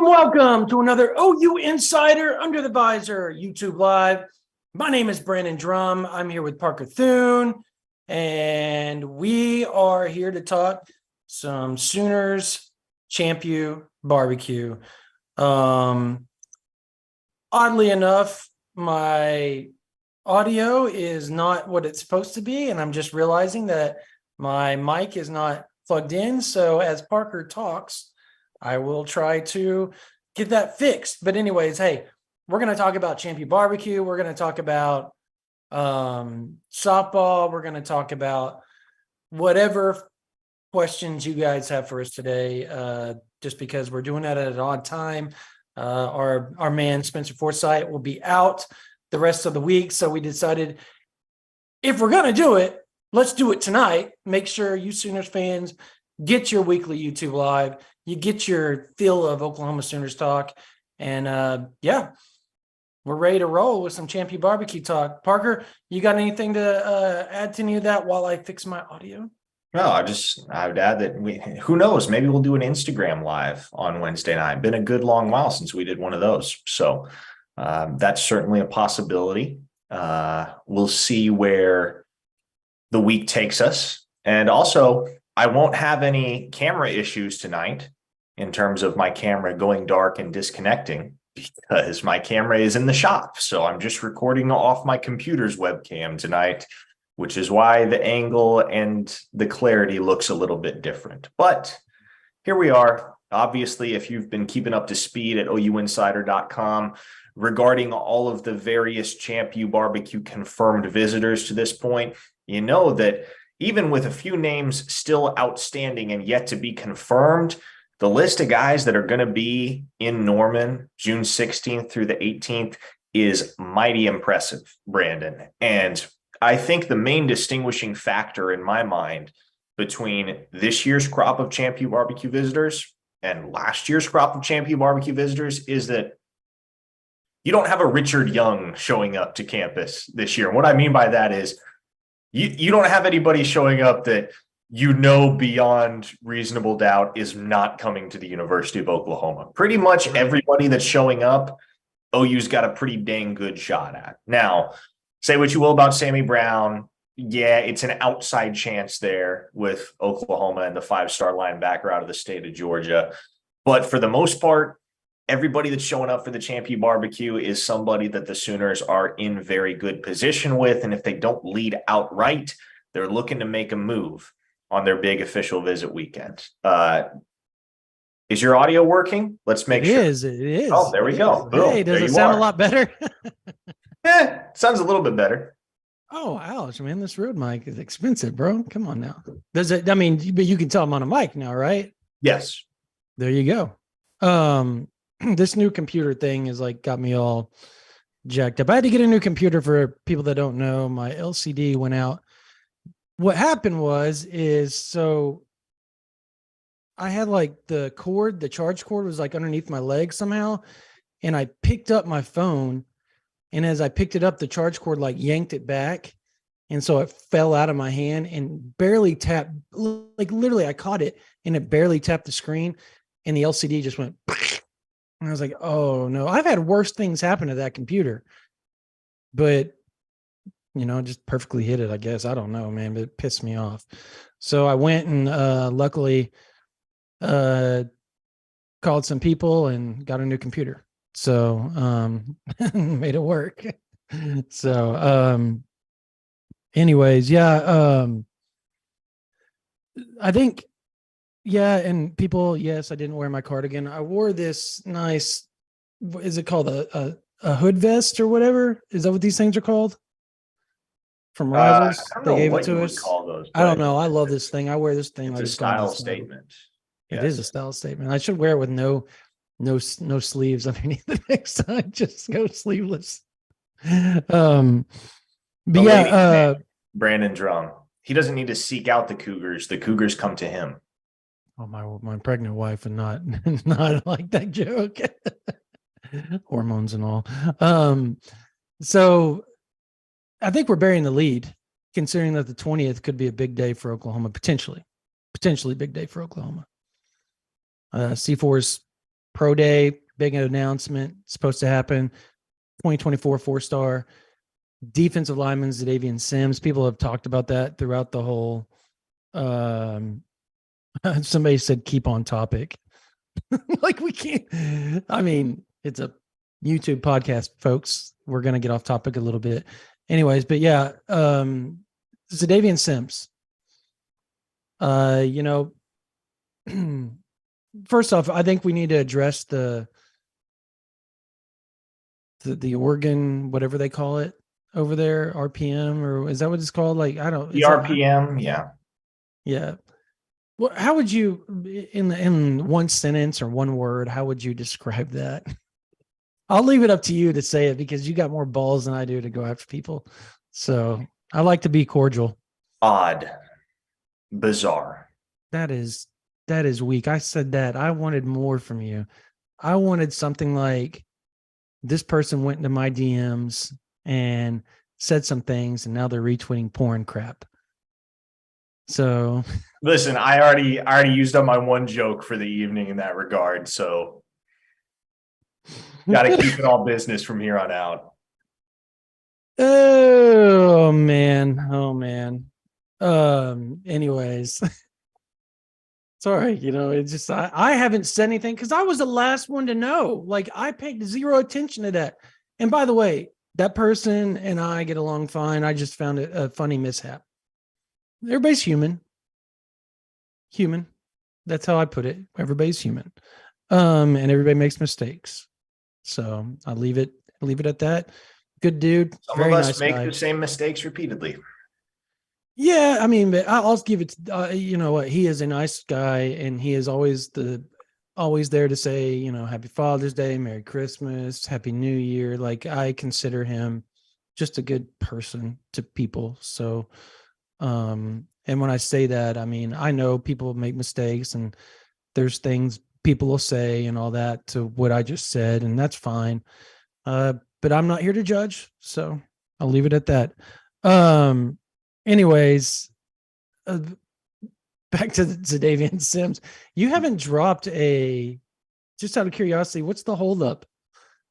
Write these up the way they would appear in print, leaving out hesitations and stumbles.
Welcome to another OU Insider Under the Visor YouTube Live. My name is Brandon Drumm. I'm here with Parker Thune, and we are here to talk some Sooners Champion Barbecue. Oddly enough, my audio is not what it's supposed to be, and I'm just realizing that my mic is not plugged in. So as Parker talks, I will try to get that fixed. But anyways, hey, we're going to talk about Champion Barbecue. We're going to talk about softball. We're going to talk about whatever questions you guys have for us today, just because we're doing that at an odd time. Our man, Spencer Forsythe, will be out the rest of the week. So we decided if we're going to do it, let's do it tonight. Make sure you Sooners fans get your weekly YouTube Live. You get your feel of Oklahoma Sooners talk. And yeah, we're ready to roll with some Champion Barbecue talk. Parker, you got anything to add to any of that while I fix my audio? No, I would add that who knows, maybe we'll do an Instagram Live on Wednesday night. Been a good long while since we did one of those. So that's certainly a possibility. We'll see where the week takes us. And also, I won't have any camera issues tonight in terms of my camera going dark and disconnecting because my camera is in the shop. So I'm just recording off my computer's webcam tonight, which is why the angle and the clarity looks a little bit different. But here we are. Obviously, if you've been keeping up to speed at ouinsider.com regarding all of the various Champion Barbecue confirmed visitors to this point, you know that even with a few names still outstanding and yet to be confirmed, the list of guys that are going to be in Norman June 16th through the 18th is mighty impressive, Brandon. And I think the main distinguishing factor in my mind between this year's crop of Champion Barbecue visitors and last year's crop of Champion Barbecue visitors is that you don't have a Richard Young showing up to campus this year. And what I mean by that is you don't have anybody showing up that you know beyond reasonable doubt is not coming to the University of Oklahoma. Pretty much everybody that's showing up, OU's got a pretty dang good shot at. Now, say what you will about Sammy Brown. Yeah, it's an outside chance there with Oklahoma and the five-star linebacker out of the state of Georgia. But for the most part, everybody that's showing up for the Champion Barbecue is somebody that the Sooners are in very good position with. And if they don't lead outright, they're looking to make a move on their big official visit weekend. Is your audio working? Let's make sure. It is. Oh, there we go. Boom. Hey, does it sound a lot better? Sounds a little bit better. Oh, ouch, man. This Rode mic is expensive, bro. Come on now. Does it? I mean, but you can tell I'm on a mic now, right? Yes. There you go. This new computer thing is like got me all jacked up. I had to get a new computer. For people that don't know, my LCD went out. What happened is so I had like the charge cord was like underneath my leg somehow. And I picked up my phone, and as I picked it up, the charge cord like yanked it back. And so it fell out of my hand and barely tapped, like literally I caught it and it barely tapped the screen, and the LCD just went. And I was like, oh no, I've had worse things happen to that computer, but just perfectly hit it, I guess. I don't know, man, but it pissed me off. So I went and luckily called some people and got a new computer. So made it work. So anyways, yeah. I think, yeah, and people, yes, I didn't wear my cardigan. I wore this nice, is it called a hood vest or whatever? Is that what these things are called? From Rivals, they gave it to us. I don't know. I love this thing. I wear this thing. It's a style statement. It is a style statement. I should wear it with no sleeves underneath the next time. Just go sleeveless. But yeah, Brandon Drumm. He doesn't need to seek out the Cougars. The Cougars come to him. Oh, my pregnant wife, and not like that joke. Hormones and all. So I think we're burying the lead, considering that the 20th could be a big day for Oklahoma, potentially big day for Oklahoma. C4's pro day, big announcement supposed to happen. 2024 4-star defensive lineman Zadavian Sims. People have talked about that throughout the whole. Somebody said keep on topic. Like we can't. I mean, it's a YouTube podcast, folks. We're gonna get off topic a little bit, anyways. But yeah, Zadavian Sims. You know, first off, I think we need to address the organ, whatever they call it over there, RPM, or is that what it's called? Like, I don't. The RPM, yeah. Yeah. Well, how would you, in one sentence or one word, how would you describe that? I'll leave it up to you to say it because you got more balls than I do to go after people. So I like to be cordial. Odd. Bizarre. That is weak. I said that. I wanted more from you. I wanted something like this person went into my DMs and said some things and now they're retweeting porn crap. So listen, I already used up my one joke for the evening in that regard. So got to keep it all business from here on out. Oh man. Anyways, sorry, it's just I haven't said anything because I was the last one to know. Like I paid zero attention to that. And by the way, that person and I get along fine. I just found it a funny mishap. Everybody's human. That's how I put it. Everybody's human. And everybody makes mistakes. So I'll leave it at that. Good dude. Some Very of us nice make guy. the same mistakes repeatedly. Yeah, I mean, but I'll give it. You know what? He is a nice guy, and he is always there to say, Happy Father's Day, Merry Christmas, Happy New Year. Like I consider him just a good person to people. So, and when I say that, I mean I know people make mistakes, and there's things people will say and all that to what I just said, and that's fine. But I'm not here to judge, so I'll leave it at that. Anyways, back to Zadavian Sims. You haven't dropped just out of curiosity, what's the holdup?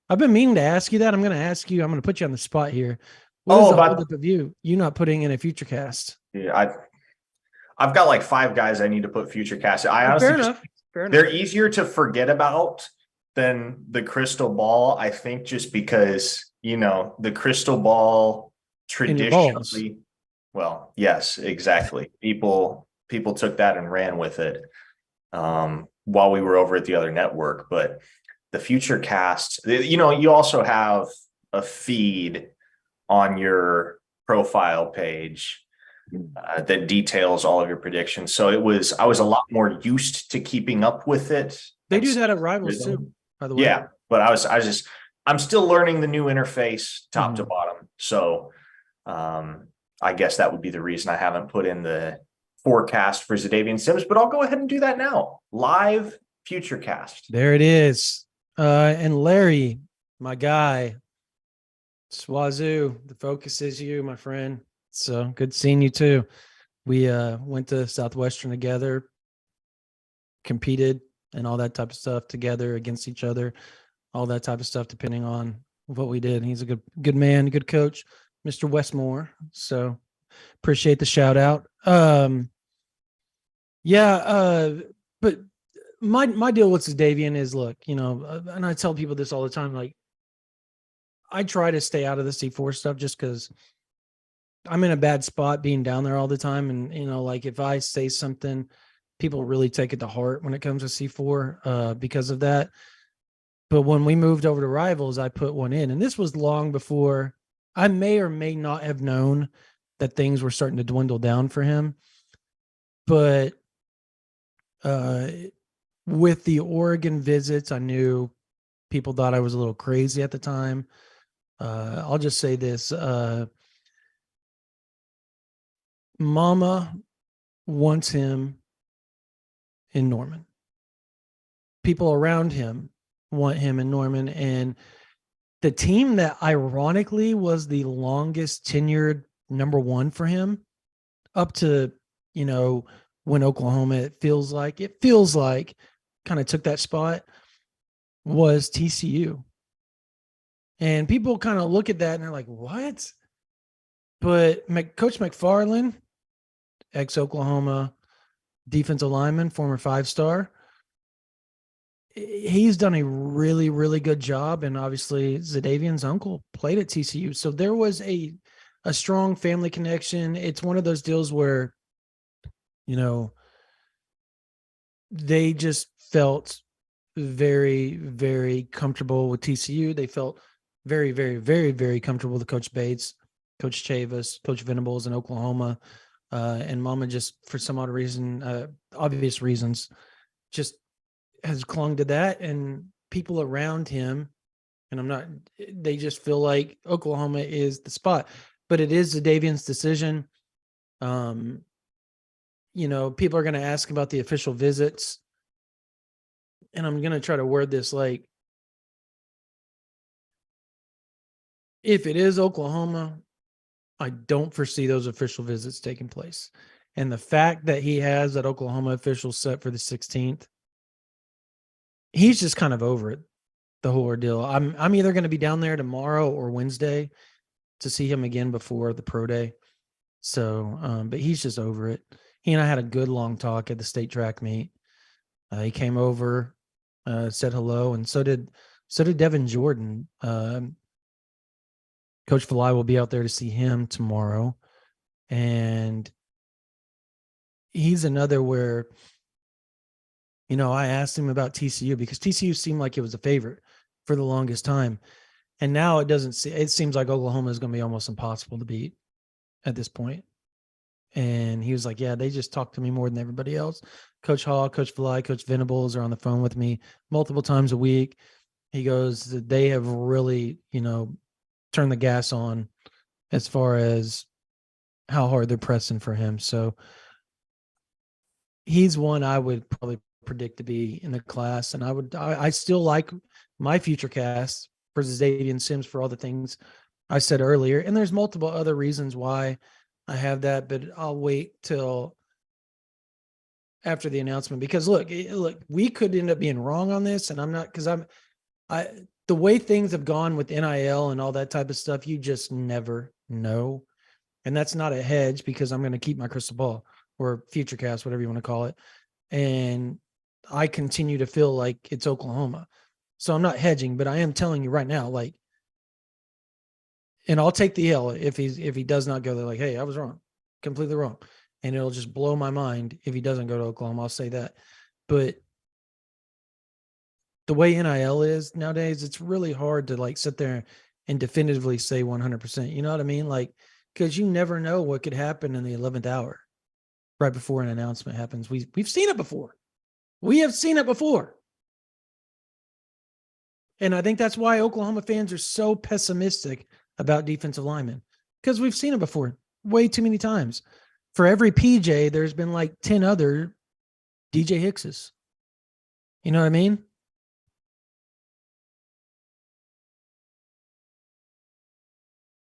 I've been meaning to ask you that. I'm going to put you on the spot here. What is the holdup of you not putting in a future cast? Yeah, I've got like 5 guys I need to put future cast. I honestly Fair enough. They're easier to forget about than the crystal ball. I think just because, the crystal ball traditionally, well, yes, exactly. People took that and ran with it while we were over at the other network. But the future casts, you also have a feed on your profile page that details all of your predictions. So I was a lot more used to keeping up with it. They do that at Rivals too, by the way. Yeah, but I'm still learning the new interface top to bottom. So I guess that would be the reason I haven't put in the forecast for Zadavian Sims, but I'll go ahead and do that now. Live future cast. There it is. And Larry, my guy, Swazoo, the focus is you, my friend. So good seeing you too. We went to Southwestern together, competed and all that type of stuff together against each other, all that type of stuff, depending on what we did. He's a good man, good coach, Mr. Westmore. So appreciate the shout out. But my deal with Zadavian is, look, and I tell people this all the time, like I try to stay out of the C4 stuff just because I'm in a bad spot being down there all the time. And, like if I say something, people really take it to heart when it comes to C4 because of that. But when we moved over to Rivals, I put one in, and this was long before I may or may not have known that things were starting to dwindle down for him. But with the Oregon visits, I knew people thought I was a little crazy at the time. I'll just say this. Mama wants him in Norman. People around him want him in Norman. And the team that ironically was the longest tenured number 1 for him up to, when Oklahoma, it feels like kind of took that spot. was TCU. And people kind of look at that and they're like, what? But Coach McFarland, ex-Oklahoma defensive lineman, former 5-star, he's done a really, really good job. And obviously Zadavian's uncle played at TCU. So there was a strong family connection. It's one of those deals where, you know, they just felt very, very comfortable with TCU. They felt very, very, very, very comfortable with Coach Bates, Coach Chavis, Coach Venables in Oklahoma. And Mama just, for some odd reason, obvious reasons, just has clung to that. And people around him, and they just feel like Oklahoma is the spot. But it is Zadavian's decision. People are going to ask about the official visits. And I'm going to try to word this like, if it is Oklahoma, I don't foresee those official visits taking place. And the fact that he has that Oklahoma official set for the 16th, he's just kind of over it, the whole ordeal. I'm either going to be down there tomorrow or Wednesday to see him again before the pro day. So, but he's just over it. He and I had a good long talk at the state track meet. He came over, said hello, and so did Devin Jordan. Coach Fly will be out there to see him tomorrow. And he's another where, I asked him about TCU because TCU seemed like it was a favorite for the longest time. And now it seems like Oklahoma is going to be almost impossible to beat at this point. And he was like, yeah, they just talk to me more than everybody else. Coach Hall, Coach Fly, Coach Venables are on the phone with me multiple times a week. He goes, they have really, turned the gas on as far as how hard they're pressing for him. So he's one I would probably predict to be in the class. And I still like my future cast for Zadavian Sims for all the things I said earlier. And there's multiple other reasons why I have that, but I'll wait till after the announcement because look, we could end up being wrong on this. And I'm not, because the way things have gone with NIL and all that type of stuff, you just never know. And that's not a hedge because I'm going to keep my crystal ball or future cast, whatever you want to call it. And I continue to feel like it's Oklahoma. So I'm not hedging, but I am telling you right now, like, and I'll take the L if he does not go there, like, hey, I was wrong, completely wrong. And it'll just blow my mind if he doesn't go to Oklahoma. I'll say that. But the way NIL is nowadays, it's really hard to like sit there and definitively say 100%. You know what I mean? Like, because you never know what could happen in the 11th hour right before an announcement happens. We've seen it before. We have seen it before. And I think that's why Oklahoma fans are so pessimistic about defensive linemen, because we've seen it before way too many times. For every PJ, there's been like 10 other DJ Hickses. You know what I mean?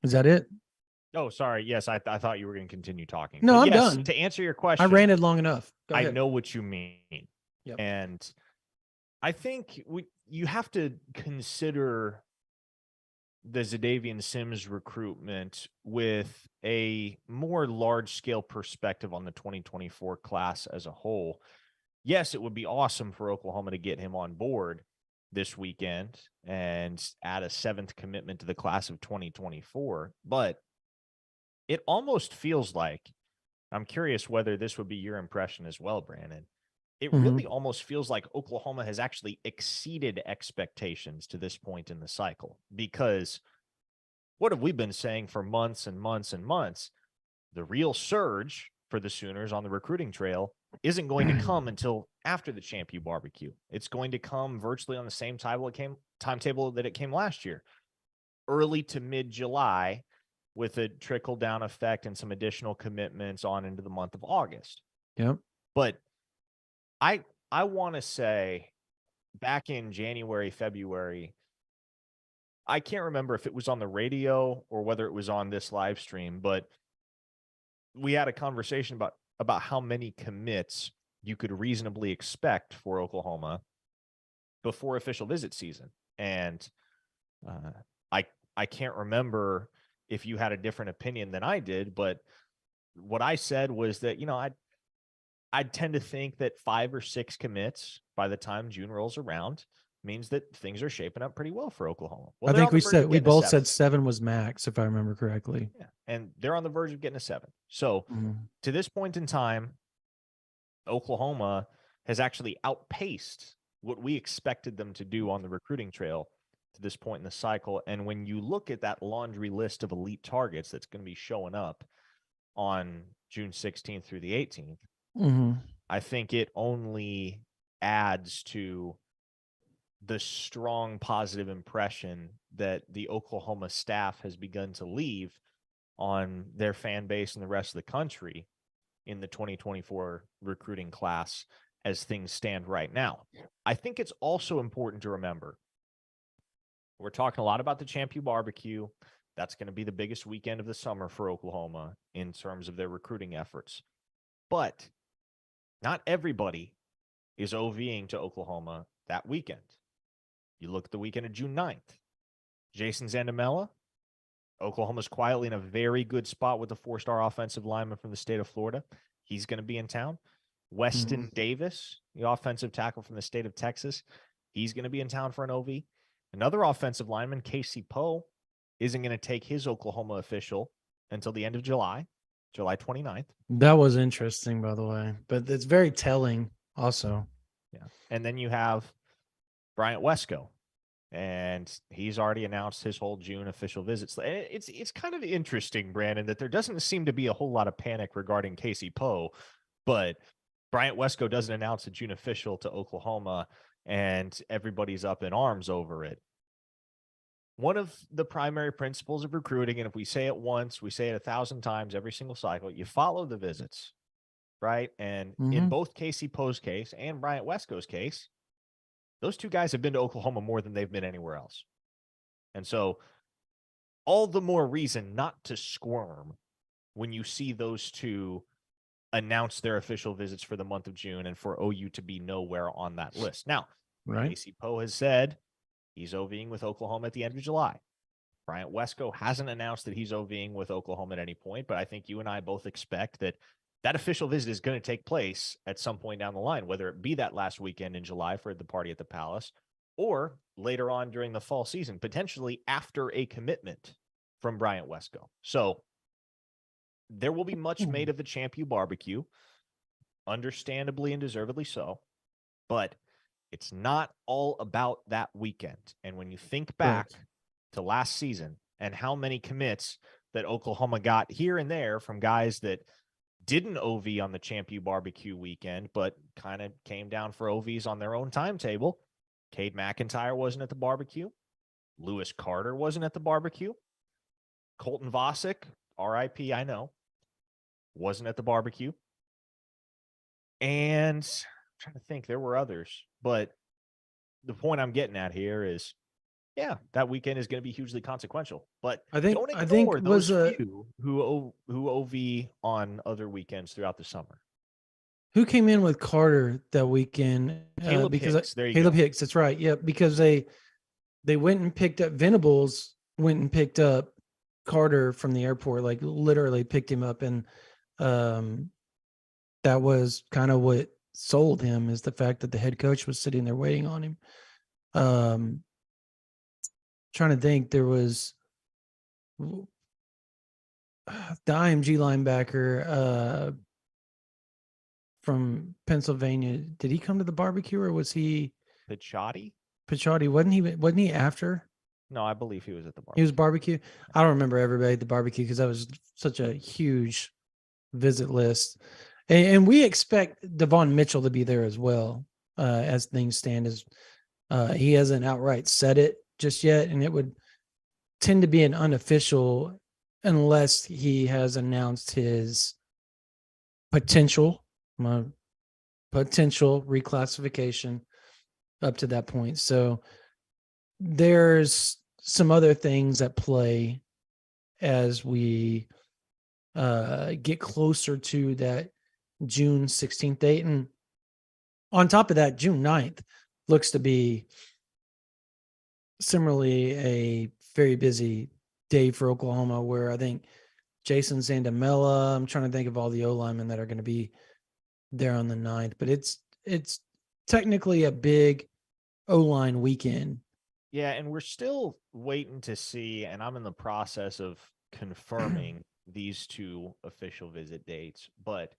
Is that it? Oh, sorry. Yes, I thought you were going to continue talking. No, But I'm yes, done. To answer your I question, ranted long enough. Go I ahead. know what you mean. Yep. And I think you have to consider the Zadavian Sims recruitment with a more large-scale perspective on the 2024 class as a whole. Yes, it would be awesome for Oklahoma to get him on board this weekend and add a 7th commitment to the class of 2024. But it almost feels like, I'm curious whether this would be your impression as well, Brandon. It really almost feels like Oklahoma has actually exceeded expectations to this point in the cycle, because what have we been saying for months and months and months? The real surge for the Sooners on the recruiting trail isn't going to come until after the Champ U barbecue. It's going to come virtually on the same timetable that it came last year, early to mid-July, with a trickle-down effect and some additional commitments on into the month of August. Yep. But I want to say back in January, February, I can't remember if it was on the radio or whether it was on this live stream, but we had a conversation about how many commits you could reasonably expect for Oklahoma. before official visit season. And I can't remember if you had a different opinion than I did, but what I said was that, I'd tend to think that 5 or 6 commits by the time June rolls around means that things are shaping up pretty well for Oklahoma. Well, I they're think on the verge of we getting a both 7. said 7 was max, if I remember correctly. Yeah, and they're on the verge of getting a 7. So to this point in time, Oklahoma has actually outpaced what we expected them to do on the recruiting trail to this point in the cycle. And when you look at that laundry list of elite targets that's going to be showing up on June 16th through the 18th, I think it only adds to the strong positive impression that the Oklahoma staff has begun to leave on their fan base and the rest of the country in the 2024 recruiting class as things stand right now. I think it's also important to remember, we're talking a lot about the Champion Barbecue. That's going to be the biggest weekend of the summer for Oklahoma in terms of their recruiting efforts. But not everybody is OVing to Oklahoma that weekend. You look at the weekend of June 9th. Jason Zandamela, Oklahoma's quietly in a very good spot with the 4-star offensive lineman from the state of Florida. He's going to be in town. Weston Davis, the offensive tackle from the state of Texas, he's going to be in town for an OV. Another offensive lineman, Casey Poe, isn't going to take his Oklahoma official until the end of July 29th. That was interesting, by the way, but it's very telling also. Yeah. And then you have Bryant Wesco, and he's already announced his whole June official visits. It's kind of interesting, Brandon, that there doesn't seem to be a whole lot of panic regarding Casey Poe, but Bryant Wesco doesn't announce a June official to Oklahoma, and everybody's up in arms over it. One of the primary principles of recruiting, and if we say it once, we say it 1,000 times every single cycle, you follow the visits, right? And in both Casey Poe's case and Bryant Wesco's case, those two guys have been to Oklahoma more than they've been anywhere else. And so all the more reason not to squirm when you see those two announce their official visits for the month of June and for OU to be nowhere on that list. Now, Casey Poe has said he's OVing with Oklahoma at the end of July. Bryant Wesco hasn't announced that he's OVing with Oklahoma at any point, but I think you and I both expect that that official visit is going to take place at some point down the line, whether it be that last weekend in July for the party at the Palace or later on during the fall season, potentially after a commitment from Bryant Wesco. So there will be much made of the Champion Barbecue, understandably and deservedly so, but it's not all about that weekend. And when you think back to last season and how many commits that Oklahoma got here and there from guys that didn't OV on the Champion Barbecue weekend, but kind of came down for OVs on their own timetable. Cade McIntyre wasn't at the barbecue. Lewis Carter wasn't at the barbecue. Colton Vosick, RIP, I know, wasn't at the barbecue. And I'm trying to think, there were others, but the point I'm getting at here is, yeah, that weekend is going to be hugely consequential. But don't ignore those few who OV on other weekends throughout the summer. Who came in with Carter that weekend? Caleb Hicks. There you Caleb go. Hicks. That's right. Yeah, because they went and picked up Venables. Went and picked up Carter from the airport. Like literally picked him up, and that was kind of what sold him, is the fact that the head coach was sitting there waiting on him. Trying to think, there was the IMG linebacker from Pennsylvania. Did he come to the barbecue, or was he Pichotti? Wasn't he after? No, I believe he was at the barbecue. He was barbecue. I don't remember everybody at the barbecue because that was such a huge visit list. And we expect Devon Mitchell to be there as well, as things stand. As he hasn't outright said it just yet, and it would tend to be an unofficial unless he has announced his potential reclassification up to that point. So there's some other things at play as we get closer to that June 16th date. And on top of that, June 9th, looks to be similarly a very busy day for Oklahoma, where I think Jason Zandamela, I'm trying to think of all the O linemen that are going to be there on the 9th, but it's technically a big O-line weekend. Yeah, and we're still waiting to see, and I'm in the process of confirming these two official visit dates, but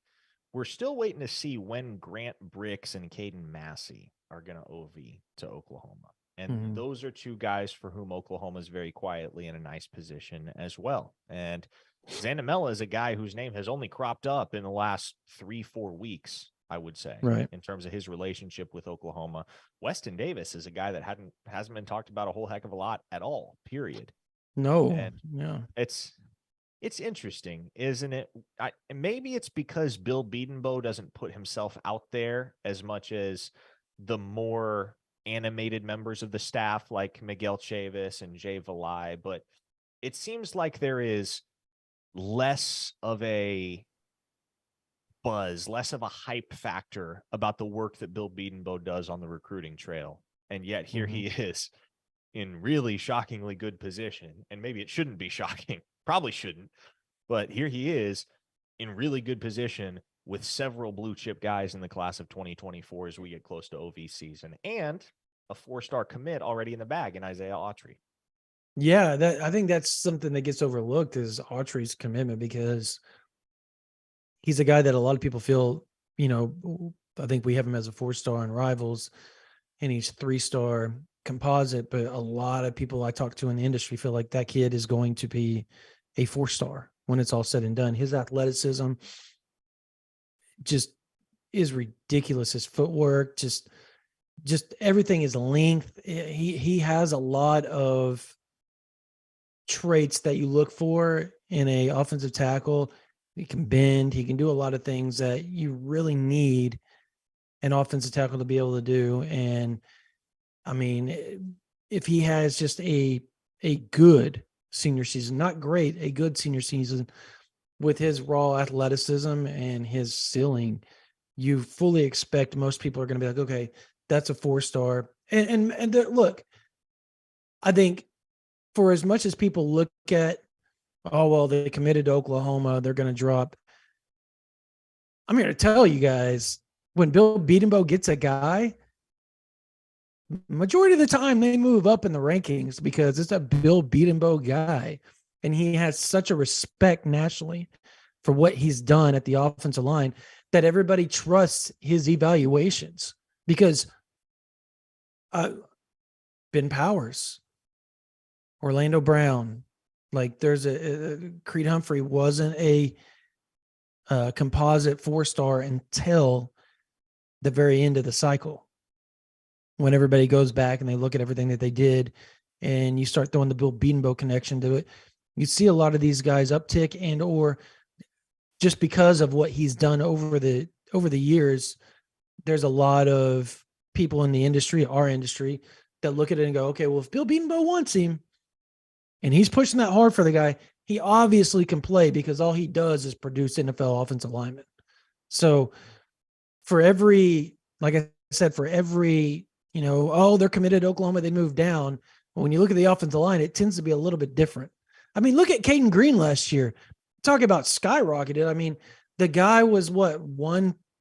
we're still waiting to see when Grant Bricks and Caden Massey are going to OV to Oklahoma. And those are two guys for whom Oklahoma is very quietly in a nice position as well. And Zandamela is a guy whose name has only cropped up in the last 3-4 weeks, I would say, right, in terms of his relationship with Oklahoma. Weston Davis is a guy that hasn't been talked about a whole heck of a lot at all, period. No, and yeah. It's interesting, isn't it? Maybe it's because Bill Bedenbaugh doesn't put himself out there as much as the more animated members of the staff like Miguel Chavis and Jay Valai, but it seems like there is less of a buzz, less of a hype factor about the work that Bill Bedenbaugh does on the recruiting trail. And yet here he is in really shockingly good position. And maybe it shouldn't be shocking, probably shouldn't, but here he is in really good position with several blue chip guys in the class of 2024 as we get close to OV season, and a 4-star commit already in the bag in Isaiah Autry. Yeah, I think that's something that gets overlooked is Autry's commitment, because he's a guy that a lot of people feel, I think we have him as a 4-star in Rivals, and he's 3-star composite, but a lot of people I talk to in the industry feel like that kid is going to be a 4-star when it's all said and done. His athleticism just is ridiculous. His footwork, just everything is length. He has a lot of traits that you look for in a offensive tackle. He can bend. He can do a lot of things that you really need an offensive tackle to be able to do. And I mean, if he has just a good senior season, not great, a good senior season with his raw athleticism and his ceiling, you fully expect most people are going to be like, okay, that's a 4-star. And look, I think for as much as people look at, oh, well, they committed to Oklahoma, they're going to drop. I'm here to tell you guys, when Bill Bedenbaugh gets a guy, majority of the time they move up in the rankings because it's a Bill Bedenbaugh guy. And he has such a respect nationally for what he's done at the offensive line that everybody trusts his evaluations, because Ben Powers, Orlando Brown, like there's Creed Humphrey wasn't a composite 4-star until the very end of the cycle, when everybody goes back and they look at everything that they did and you start throwing the Bill Bedenbaugh connection to it. You see a lot of these guys uptick, and or just because of what he's done over the years, there's a lot of people in the industry, our industry, that look at it and go, okay, well, if Bill Bedenbaugh wants him and he's pushing that hard for the guy, he obviously can play, because all he does is produce NFL offensive linemen. So for every, like I said, for every, oh, they're committed to Oklahoma, they moved down. But when you look at the offensive line, it tends to be a little bit different. I mean, look at Caden Green last year. Talk about skyrocketed. I mean, the guy was where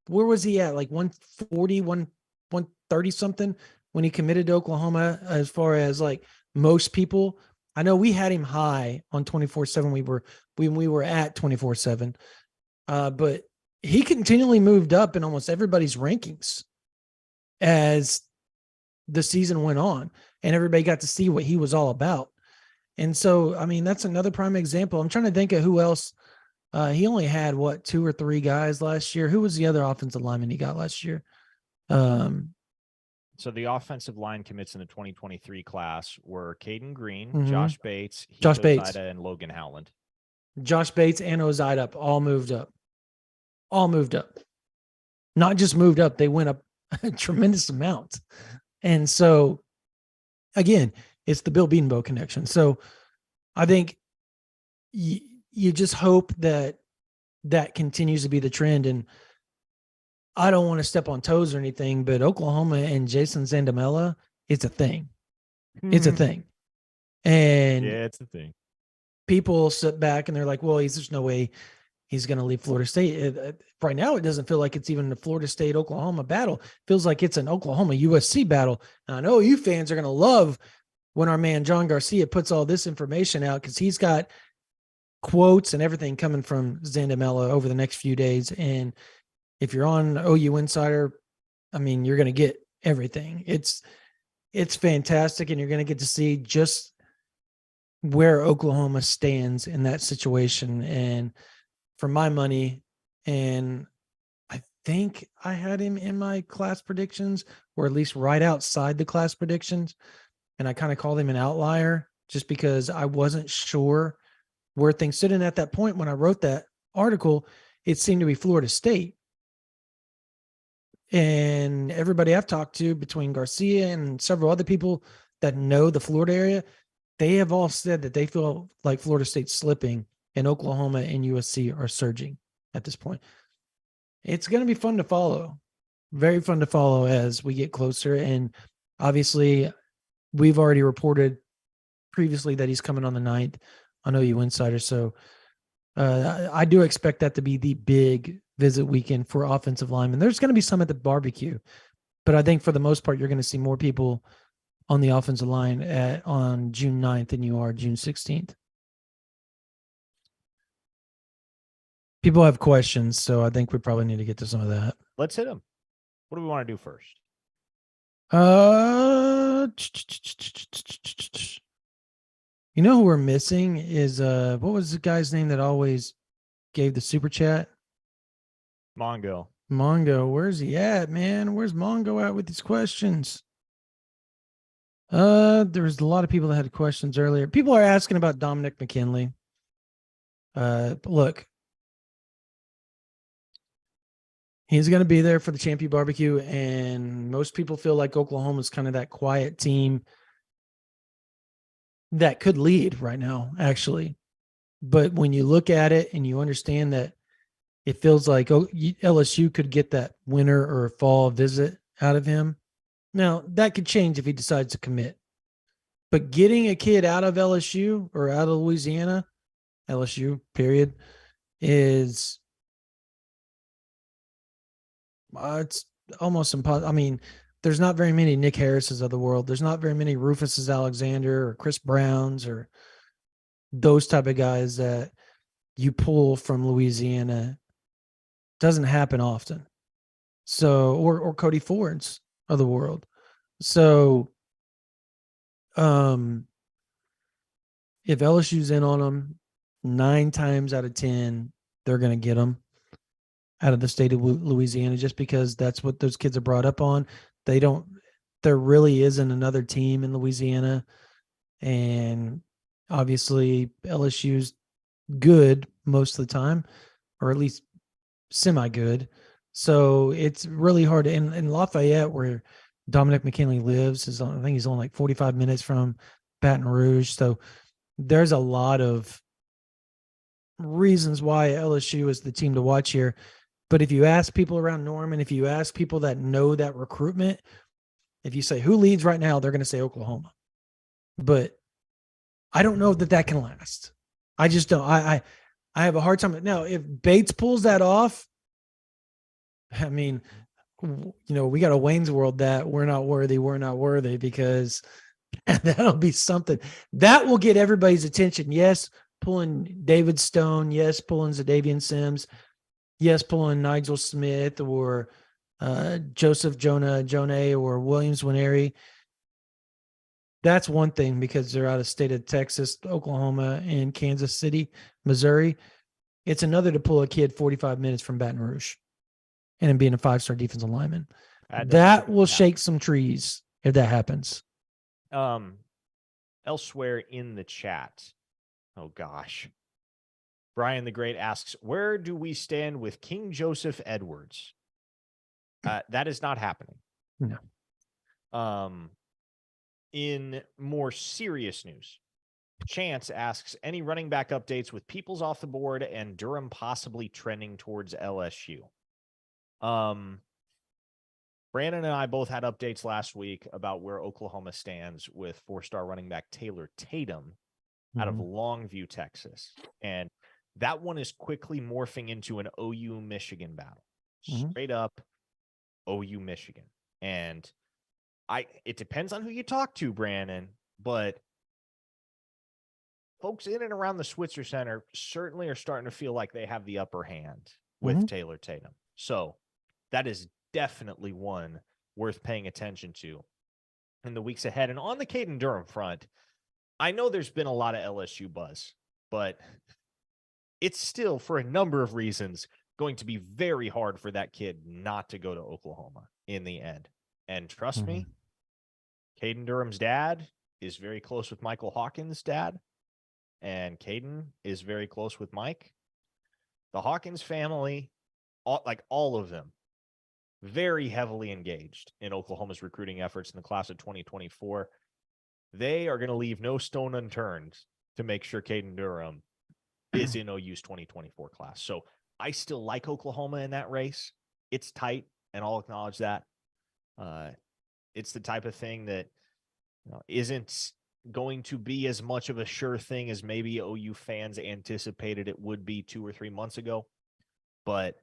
was he at? Like 140, 130 something when he committed to Oklahoma, as far as like most people. I know we had him high on 24/7. We were at 24/7. But he continually moved up in almost everybody's rankings as the season went on, and everybody got to see what he was all about. And so, I mean, that's another prime example. I'm trying to think of who else. He only had 2 or 3 guys last year. Who was the other offensive lineman he got last year? So the offensive line commits in the 2023 class were Caden Green, Josh Bates, Josh Bates, and Logan Howland. Josh Bates and Ozida all moved up. All moved up. Not just moved up, they went up a tremendous amount. And so, again, it's the Bill Bedenbaugh connection. So I think you just hope that continues to be the trend. And I don't want to step on toes or anything, but Oklahoma and Jason Zandamela, it's a thing. It's a thing. And Yeah, it's a thing. people sit back and they're like, well, there's no way he's going to leave Florida State. Right now, it doesn't feel like it's even the Florida State Oklahoma battle. It feels like it's an Oklahoma USC battle. And I know you fans are going to love when our man John Garcia puts all this information out, because he's got quotes and everything coming from Zandamela over the next few days. And if you're on OU Insider, I mean, you're going to get everything. It's fantastic, and you're going to get to see just where Oklahoma stands in that situation. And for my money, and I think I had him in my class predictions, or at least right outside the class predictions, and I kind of called him an outlier just because I wasn't sure where things stood. And at that point, when I wrote that article, it seemed to be Florida State. And everybody I've talked to, between Garcia and several other people that know the Florida area, they have all said that they feel like Florida State's slipping and Oklahoma and USC are surging at this point. It's going to be fun to follow. Very fun to follow as we get closer. And obviously, we've already reported previously that he's coming on the 9th on OU Insider. So I do expect that to be the big visit weekend for offensive linemen. There's going to be some at the barbecue, but I think for the most part, you're going to see more people on the offensive line on June 9th than you are June 16th. People have questions, so I think we probably need to get to some of that. Let's hit them. What do we want to do first? You know who we're missing is what was the guy's name that always gave the super chat? Mongo. Where's he at, man? Where's Mongo at with these questions? There's a lot of people that had questions earlier. People are asking about Dominic McKinley. Look, he's going to be there for the Champion Barbecue, and most people feel like Oklahoma's kind of that quiet team that could lead right now, actually. But when you look at it and you understand that it feels like LSU could get that winter or fall visit out of him. Now, that could change if he decides to commit. But getting a kid out of LSU or out of Louisiana, LSU, period, is it's almost impossible. I mean, there's not very many Nick Harrises of the world. There's not very many Rufus's Alexander or Chris Browns or those type of guys that you pull from Louisiana. Doesn't happen often. So, or Cody Fords of the world. So, if LSU's in on them, 9 times out of 10, they're going to get them out of the state of Louisiana, just because that's what those kids are brought up on. There really isn't another team in Louisiana. And obviously LSU's good most of the time, or at least semi-good. So it's really hard. In Lafayette, where Dominic McKinley lives, I think he's only like 45 minutes from Baton Rouge. So there's a lot of reasons why LSU is the team to watch here. But if you ask people around Norman, if you ask people that know that recruitment, if you say who leads right now, they're going to say Oklahoma. But I don't know that can last. I just don't. I have a hard time. Now, if Bates pulls that off, I mean, we got a Wayne's World that we're not worthy, because that'll be something that will get everybody's attention. Yes, pulling David Stone. Yes, pulling Zadavian Sims. Yes, pulling Nigel Smith or Joseph Jonah or Williams Nwaneri. That's one thing, because they're out of state of Texas, Oklahoma, and Kansas City, Missouri. It's another to pull a kid 45 minutes from Baton Rouge and then being a 5-star defensive lineman. That will shake some trees if that happens. Elsewhere in the chat, oh gosh, Brian the Great asks, where do we stand with King Joseph Edwards? That is not happening. No. In more serious news, Chance asks, any running back updates with Peoples off the board and Drumm possibly trending towards LSU? Brandon and I both had updates last week about where Oklahoma stands with 4-star running back Taylor Tatum out of Longview, Texas. And that one is quickly morphing into an OU Michigan battle. Straight up OU Michigan. And it depends on who you talk to, Brandon, but folks in and around the Switzer Center certainly are starting to feel like they have the upper hand with Taylor Tatum. So that is definitely one worth paying attention to in the weeks ahead. And on the Caden Durham front, I know there's been a lot of LSU buzz, but it's still, for a number of reasons, going to be very hard for that kid not to go to Oklahoma in the end. And trust me, Caden Durham's dad is very close with Michael Hawkins' dad, and Caden is very close with Mike. The Hawkins family, all of them, very heavily engaged in Oklahoma's recruiting efforts in the class of 2024. They are going to leave no stone unturned to make sure Caden Durham is in OU's 2024 class. So I still like Oklahoma in that race. It's tight, and I'll acknowledge that. It's the type of thing that isn't going to be as much of a sure thing as maybe OU fans anticipated it would be 2 or 3 months ago. But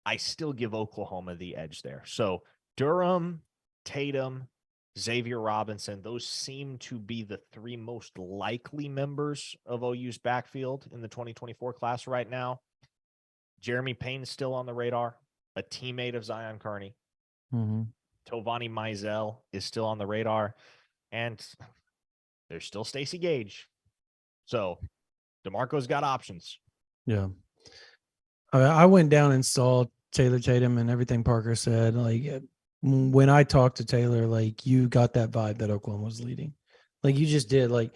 I still give Oklahoma the edge there. So Durham, Tatum, Xavier Robinson, those seem to be the 3 most likely members of OU's backfield in the 2024 class right now. Jeremy Payne's still on the radar, a teammate of Zion Kearney. Tovani Mizell is still on the radar. And there's still Stacey Gage. So DeMarco's got options. Yeah. I went down and saw Taylor Tatum, and everything Parker said. Like, when I talked to Taylor, like, you got that vibe that Oklahoma was leading. Like, you just did. Like,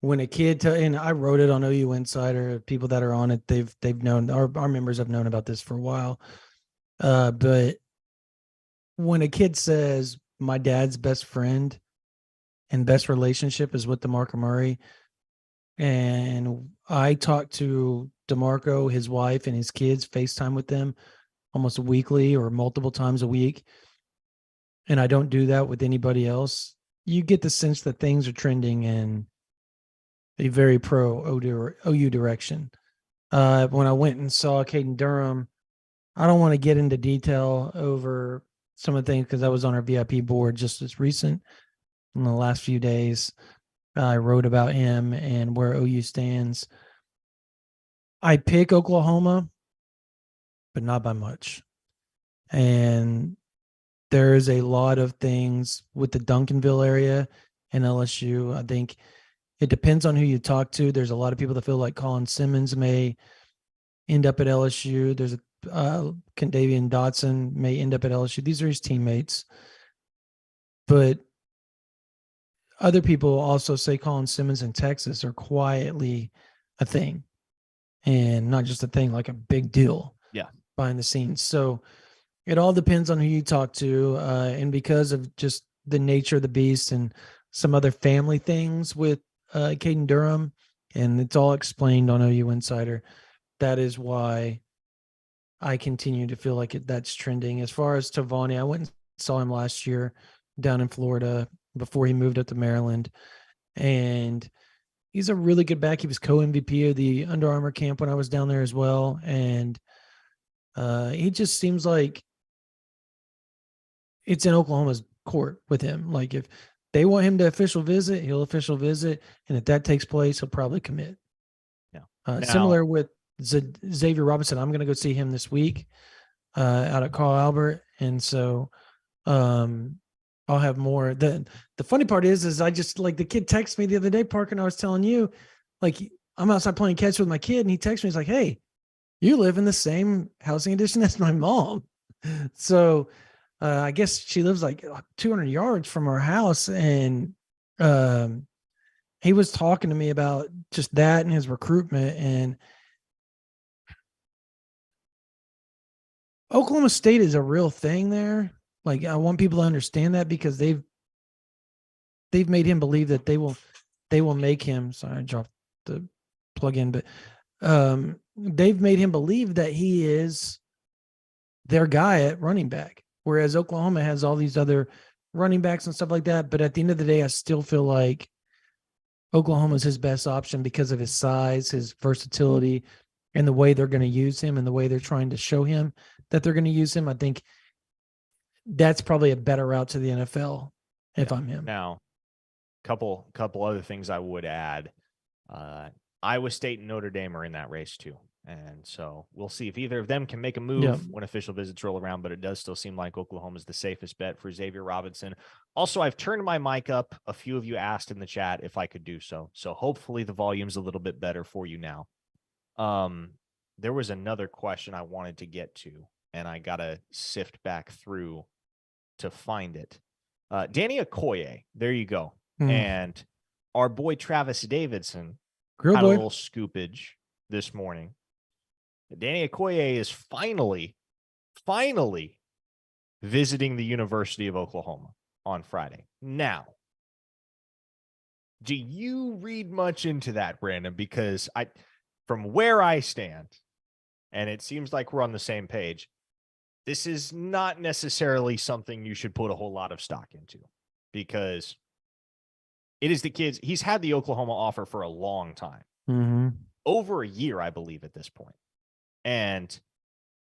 when a kid, and I wrote it on OU Insider, people that are on it, they've known, our members have known about this for a while. But when a kid says, my dad's best friend and best relationship is with DeMarco Murray, and I talked to DeMarco, his wife, and his kids, FaceTime with them almost weekly or multiple times a week, and I don't do that with anybody else, you get the sense that things are trending in a very pro OU direction. When I went and saw Caden Durham, I don't want to get into detail over some of the things because I was on our VIP board just as recent in the last few days. I wrote about him and where OU stands. I pick Oklahoma, but not by much. And there is a lot of things with the Duncanville area and LSU. I think it depends on who you talk to. There's a lot of people that feel like Colin Simmons may end up at LSU. There's Condavian Dotson may end up at LSU. These are his teammates. But other people also say Colin Simmons in Texas are quietly a thing, and not just a thing, like a big deal. Yeah, behind the scenes. So it all depends on who you talk to, and because of just the nature of the beast and some other family things with Caden Durham, and it's all explained on OU Insider. That is why I continue to feel like that's trending. As far as Tovani, I went and saw him last year down in Florida before he moved up to Maryland. And he's a really good back. He was co-MVP of the Under Armour camp when I was down there as well. And he just seems like it's in Oklahoma's court with him. Like, if they want him to official visit, he'll official visit. And if that takes place, he'll probably commit. Yeah. Similar with Xavier Robinson. I'm going to go see him this week out at Carl Albert. And so I'll have more. The funny part is I just, like, the kid texted me the other day, Parker, and I was telling you, like, I'm outside playing catch with my kid, and he texted me. He's like, hey, you live in the same housing addition as my mom. So I guess she lives like 200 yards from our house. And he was talking to me about just that and his recruitment. And Oklahoma State is a real thing there. Like, I want people to understand that, because they've made him believe that they will make him. Sorry, I dropped the plug in, but they've made him believe that he is their guy at running back. Whereas Oklahoma has all these other running backs and stuff like that. But at the end of the day, I still feel like Oklahoma's his best option because of his size, his versatility, and the way they're going to use him and the way they're trying to show him that they're going to use him. I think that's probably a better route to the NFL if I'm him. Now, couple other things I would add. Iowa State and Notre Dame are in that race too. And so we'll see if either of them can make a move when official visits roll around, but it does still seem like Oklahoma is the safest bet for Xavier Robinson. Also, I've turned my mic up. A few of you asked in the chat if I could do so. So hopefully the volume's a little bit better for you now. There was another question I wanted to get to, and I got to sift back through to find it. Danny Okoye, there you go. And our boy Travis Davidson had a little scoopage this morning. Danny Okoye is finally visiting the University of Oklahoma on Friday. Now, do you read much into that, Brandon? Because from where I stand, and it seems like we're on the same page, this is not necessarily something you should put a whole lot of stock into, because it is the kids. He's had the Oklahoma offer for a long time, over a year, I believe, at this point. And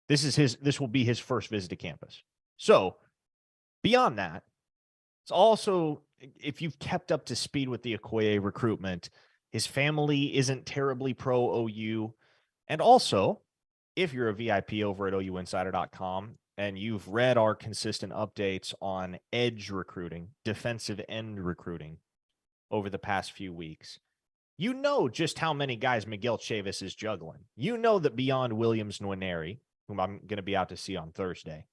this will be his first visit to campus. So beyond that, it's also, if you've kept up to speed with the Okoye recruitment, his family isn't terribly pro OU. And also, if you're a VIP over at OUinsider.com and you've read our consistent updates on edge recruiting, defensive end recruiting over the past few weeks, you know just how many guys Miguel Chavis is juggling. You know that beyond Williams Nwaneri, whom I'm going to be out to see on Thursday,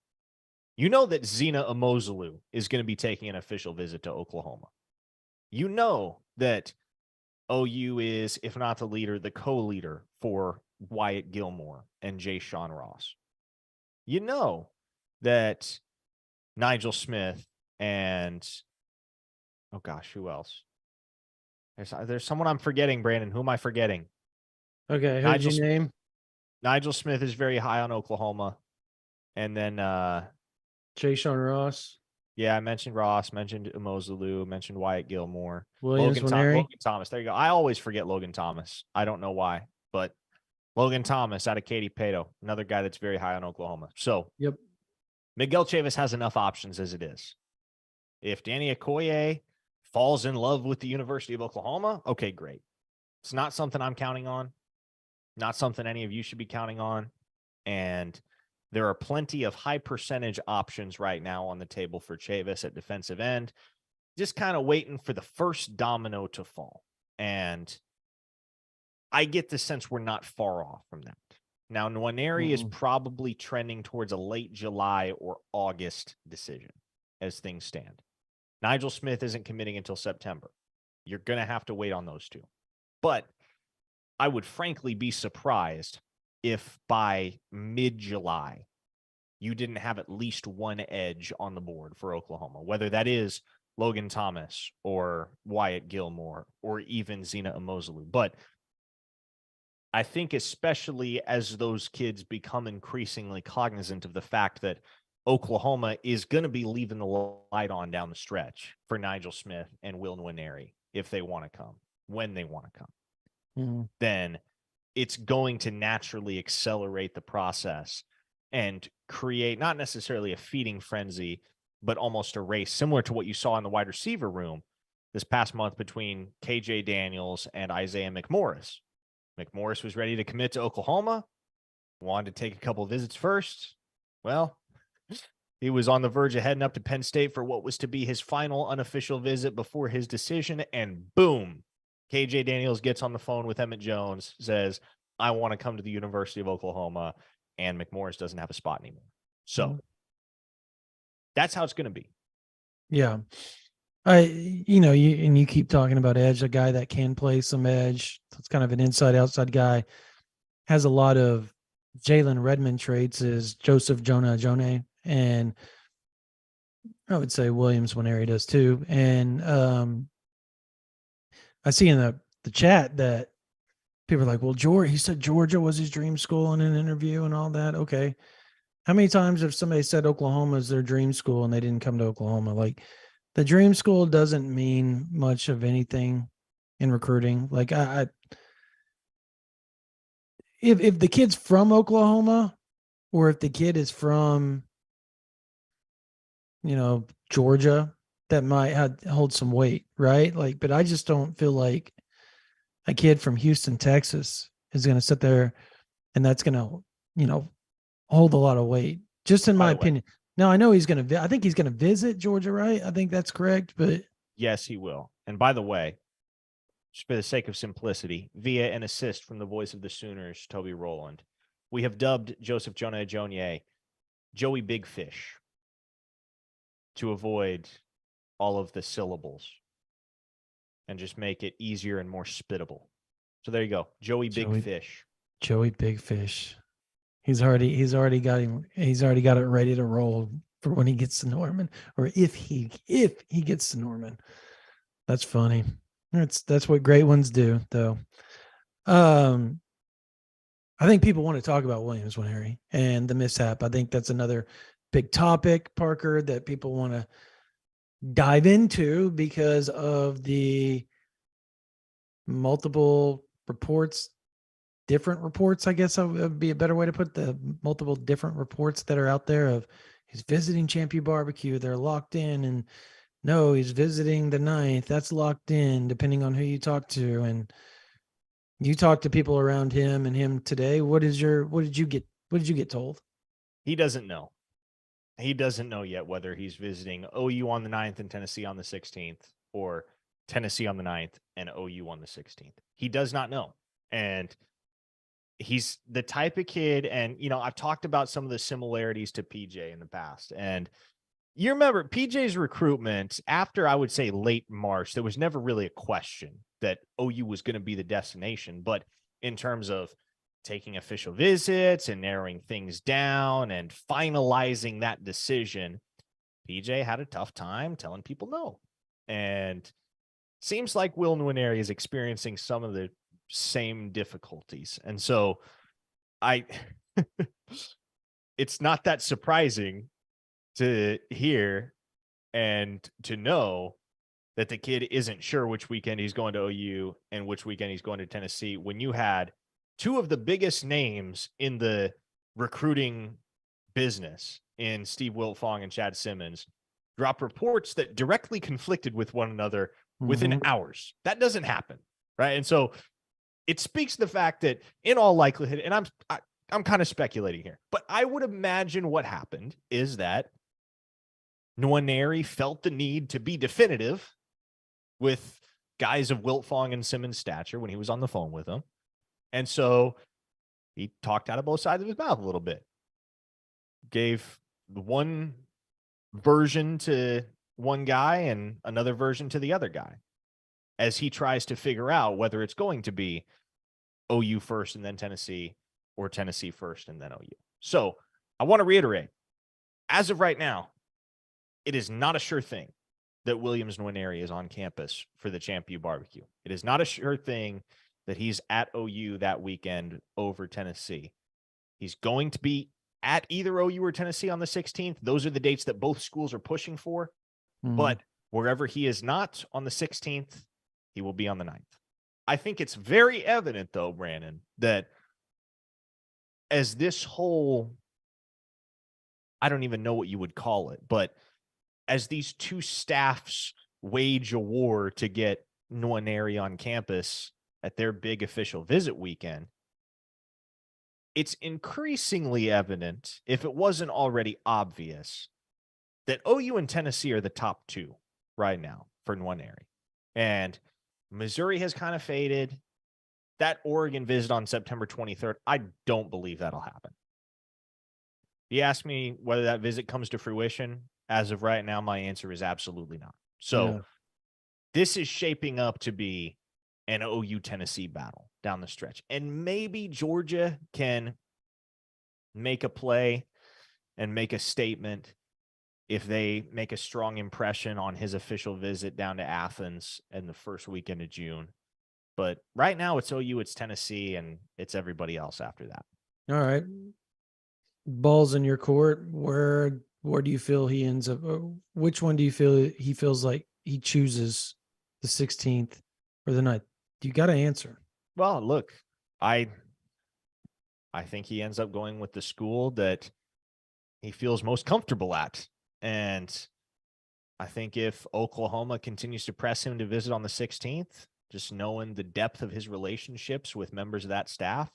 you know that Zina Amozulu is going to be taking an official visit to Oklahoma. You know that OU is, if not the leader, the co-leader for Wyatt Gilmore and Jay Sean Ross. You know that Nigel Smith and, oh gosh, who else? There's someone I'm forgetting, Brandon. Who am I forgetting? Okay, who'd you name? Nigel Smith is very high on Oklahoma. And then Jay Sean Ross. Yeah, I mentioned Ross, mentioned Amozulu, mentioned Wyatt Gilmore. Logan Thomas. There you go. I always forget Logan Thomas. I don't know why, but Logan Thomas out of Katy Pato, another guy that's very high on Oklahoma. So Miguel Chavis has enough options as it is. If Danny Okoye falls in love with the University of Oklahoma, okay, great. It's not something I'm counting on, not something any of you should be counting on. And there are plenty of high percentage options right now on the table for Chavis at defensive end, just kind of waiting for the first domino to fall. And I get the sense we're not far off from that. Now, Nwaneri is probably trending towards a late July or August decision as things stand. Nigel Smith isn't committing until September. You're going to have to wait on those two. But I would frankly be surprised if by mid-July you didn't have at least one edge on the board for Oklahoma, whether that is Logan Thomas or Wyatt Gilmore or even Zina Amozulu. But I think especially as those kids become increasingly cognizant of the fact that Oklahoma is going to be leaving the light on down the stretch for Nigel Smith and Will Nwaneri if they want to come, when they want to come, then it's going to naturally accelerate the process and create not necessarily a feeding frenzy, but almost a race similar to what you saw in the wide receiver room this past month between KJ Daniels and Isaiah McMorris. McMorris was ready to commit to Oklahoma, wanted to take a couple of visits first. Well, he was on the verge of heading up to Penn State for what was to be his final unofficial visit before his decision. And boom, KJ Daniels gets on the phone with Emmett Jones, says, I want to come to the University of Oklahoma. And McMorris doesn't have a spot anymore. So that's how it's going to be. Yeah. You keep talking about edge, a guy that can play some edge. It's kind of an inside outside guy, has a lot of Jalen Redmond traits, is Joseph Jonah, and I would say Williams Nwaneri does too. And I see in the chat that people are like, well, he said Georgia was his dream school in an interview and all that. Okay. How many times have somebody said Oklahoma is their dream school and they didn't come to Oklahoma? Like, the dream school doesn't mean much of anything in recruiting. Like, if the kid's from Oklahoma, or if the kid is from, Georgia, that might hold some weight, right? Like, but I just don't feel like a kid from Houston, Texas is going to sit there and that's going to, hold a lot of weight, just in By my the way, opinion. Now, I know he's going to, I think he's going to visit Georgia, right? I think that's correct, but yes, he will. And by the way, just for the sake of simplicity, via an assist from the voice of the Sooners, Toby Rowland, we have dubbed Joseph Jonah Ajonye Joey Big Fish to avoid all of the syllables and just make it easier and more spittable. So there you go. Joey Big Fish. Joey Big Fish. He's already got it ready to roll for when he gets to Norman, or if he gets to Norman. That's funny. That's what great ones do, though. I think people want to talk about Williams Nwaneri and the mishap. I think that's another big topic, Parker, that people want to dive into because of the multiple reports, different reports, I guess would be a better way to put the multiple different reports that are out there of he's visiting Champion Barbecue. They're locked in, and no, he's visiting the 9th. That's locked in, depending on who you talk to. And you talk to people around him and him today. What did you get told? He doesn't know. He doesn't know yet whether he's visiting OU on the 9th and Tennessee on the 16th, or Tennessee on the 9th and OU on the 16th. He does not know. And he's the type of kid, and I've talked about some of the similarities to PJ in the past. And you remember PJ's recruitment after, I would say, late March, there was never really a question that OU was going to be the destination. But in terms of taking official visits and narrowing things down and finalizing that decision, PJ had a tough time telling people no. And seems like Will Nwaneri is experiencing some of the same difficulties. And so it's not that surprising to hear and to know that the kid isn't sure which weekend he's going to OU and which weekend he's going to Tennessee, when you had two of the biggest names in the recruiting business in Steve Wiltfong and Chad Simmons drop reports that directly conflicted with one another within hours. That doesn't happen, right? And so it speaks to the fact that in all likelihood, and I'm kind of speculating here, but I would imagine what happened is that Nwaneri felt the need to be definitive with guys of Wiltfong and Simmons' stature when he was on the phone with them. And so he talked out of both sides of his mouth a little bit. Gave one version to one guy and another version to the other guy as he tries to figure out whether it's going to be OU first and then Tennessee, or Tennessee first and then OU. So I want to reiterate, as of right now, it is not a sure thing that Williams Nwaneri is on campus for the Champion Barbecue. It is not a sure thing that he's at OU that weekend over Tennessee. He's going to be at either OU or Tennessee on the 16th. Those are the dates that both schools are pushing for. But wherever he is not on the 16th, he will be on the 9th. I think it's very evident, though, Brandon, that as this whole, I don't even know what you would call it, but as these two staffs wage a war to get Nwaneri on campus at their big official visit weekend, it's increasingly evident, if it wasn't already obvious, that OU and Tennessee are the top two right now for Nwaneri. And Missouri has kind of faded. That Oregon visit on September 23rd, I don't believe that'll happen. You ask me whether that visit comes to fruition. As of right now, my answer is absolutely not. So This is shaping up to be an OU Tennessee battle down the stretch. And maybe Georgia can make a play and make a statement if they make a strong impression on his official visit down to Athens in the first weekend of June. But right now it's OU, it's Tennessee, and it's everybody else after that. All right. Balls in your court. Where do you feel he ends up? Which one do you feel he feels like he chooses the 16th or the 9th? You got to answer. Well, look, I think he ends up going with the school that he feels most comfortable at. And I think if Oklahoma continues to press him to visit on the 16th, just knowing the depth of his relationships with members of that staff,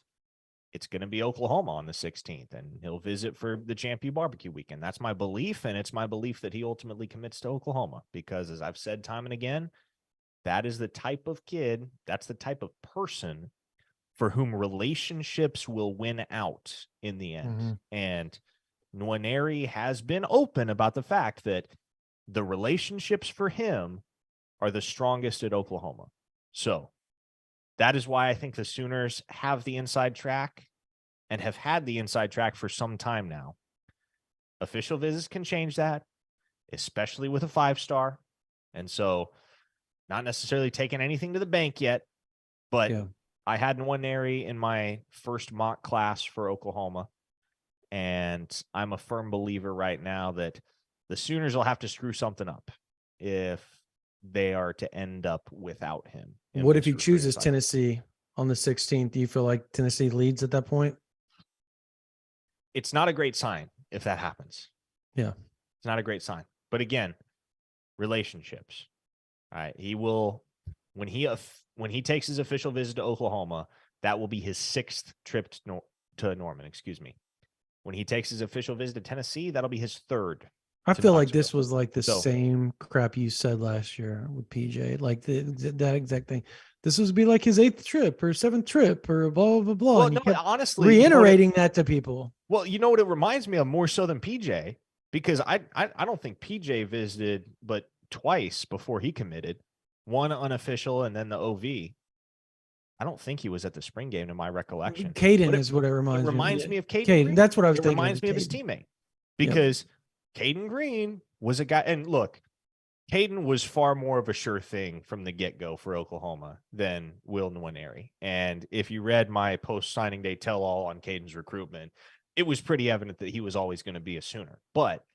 it's going to be Oklahoma on the 16th, and he'll visit for the Champion Barbecue weekend. That's my belief, and it's my belief that he ultimately commits to Oklahoma because, as I've said time and again, that is the type of kid, that's the type of person for whom relationships will win out in the end. Mm-hmm. And Nwaneri has been open about the fact that the relationships for him are the strongest at Oklahoma. So that is why I think the Sooners have the inside track and have had the inside track for some time now. Official visits can change that, especially with a 5-star. And so not necessarily taking anything to the bank yet, but Yeah. I had Nwaneri in my first mock class for Oklahoma. And I'm a firm believer right now that the Sooners will have to screw something up if they are to end up without him. What if he chooses Tennessee on the 16th? Do you feel like Tennessee leads at that point? It's not a great sign if that happens. Yeah. It's not a great sign. But again, relationships. All right. He will, when he takes his official visit to Oklahoma, that will be his 6th trip to Norman, excuse me. When he takes his official visit to Tennessee, that'll be his 3rd. I feel like this was like the same crap you said last year with PJ, like that exact thing. This was be like his 8th trip or 7th trip or blah, blah, blah. Well, and no, honestly, reiterating that to people. Well, you know what it reminds me of more so than PJ, because I don't think PJ visited but twice before he committed, one unofficial and then the OV. I don't think he was at the spring game in my recollection. Caden is what it reminds me. It reminds me of Caden. Caden. That's what I was thinking. It reminds me of his teammate because Caden Green was a guy. And look, Caden was far more of a sure thing from the get-go for Oklahoma than Will Nwaneri. And if you read my post-signing day tell-all on Caden's recruitment, it was pretty evident that he was always going to be a Sooner. But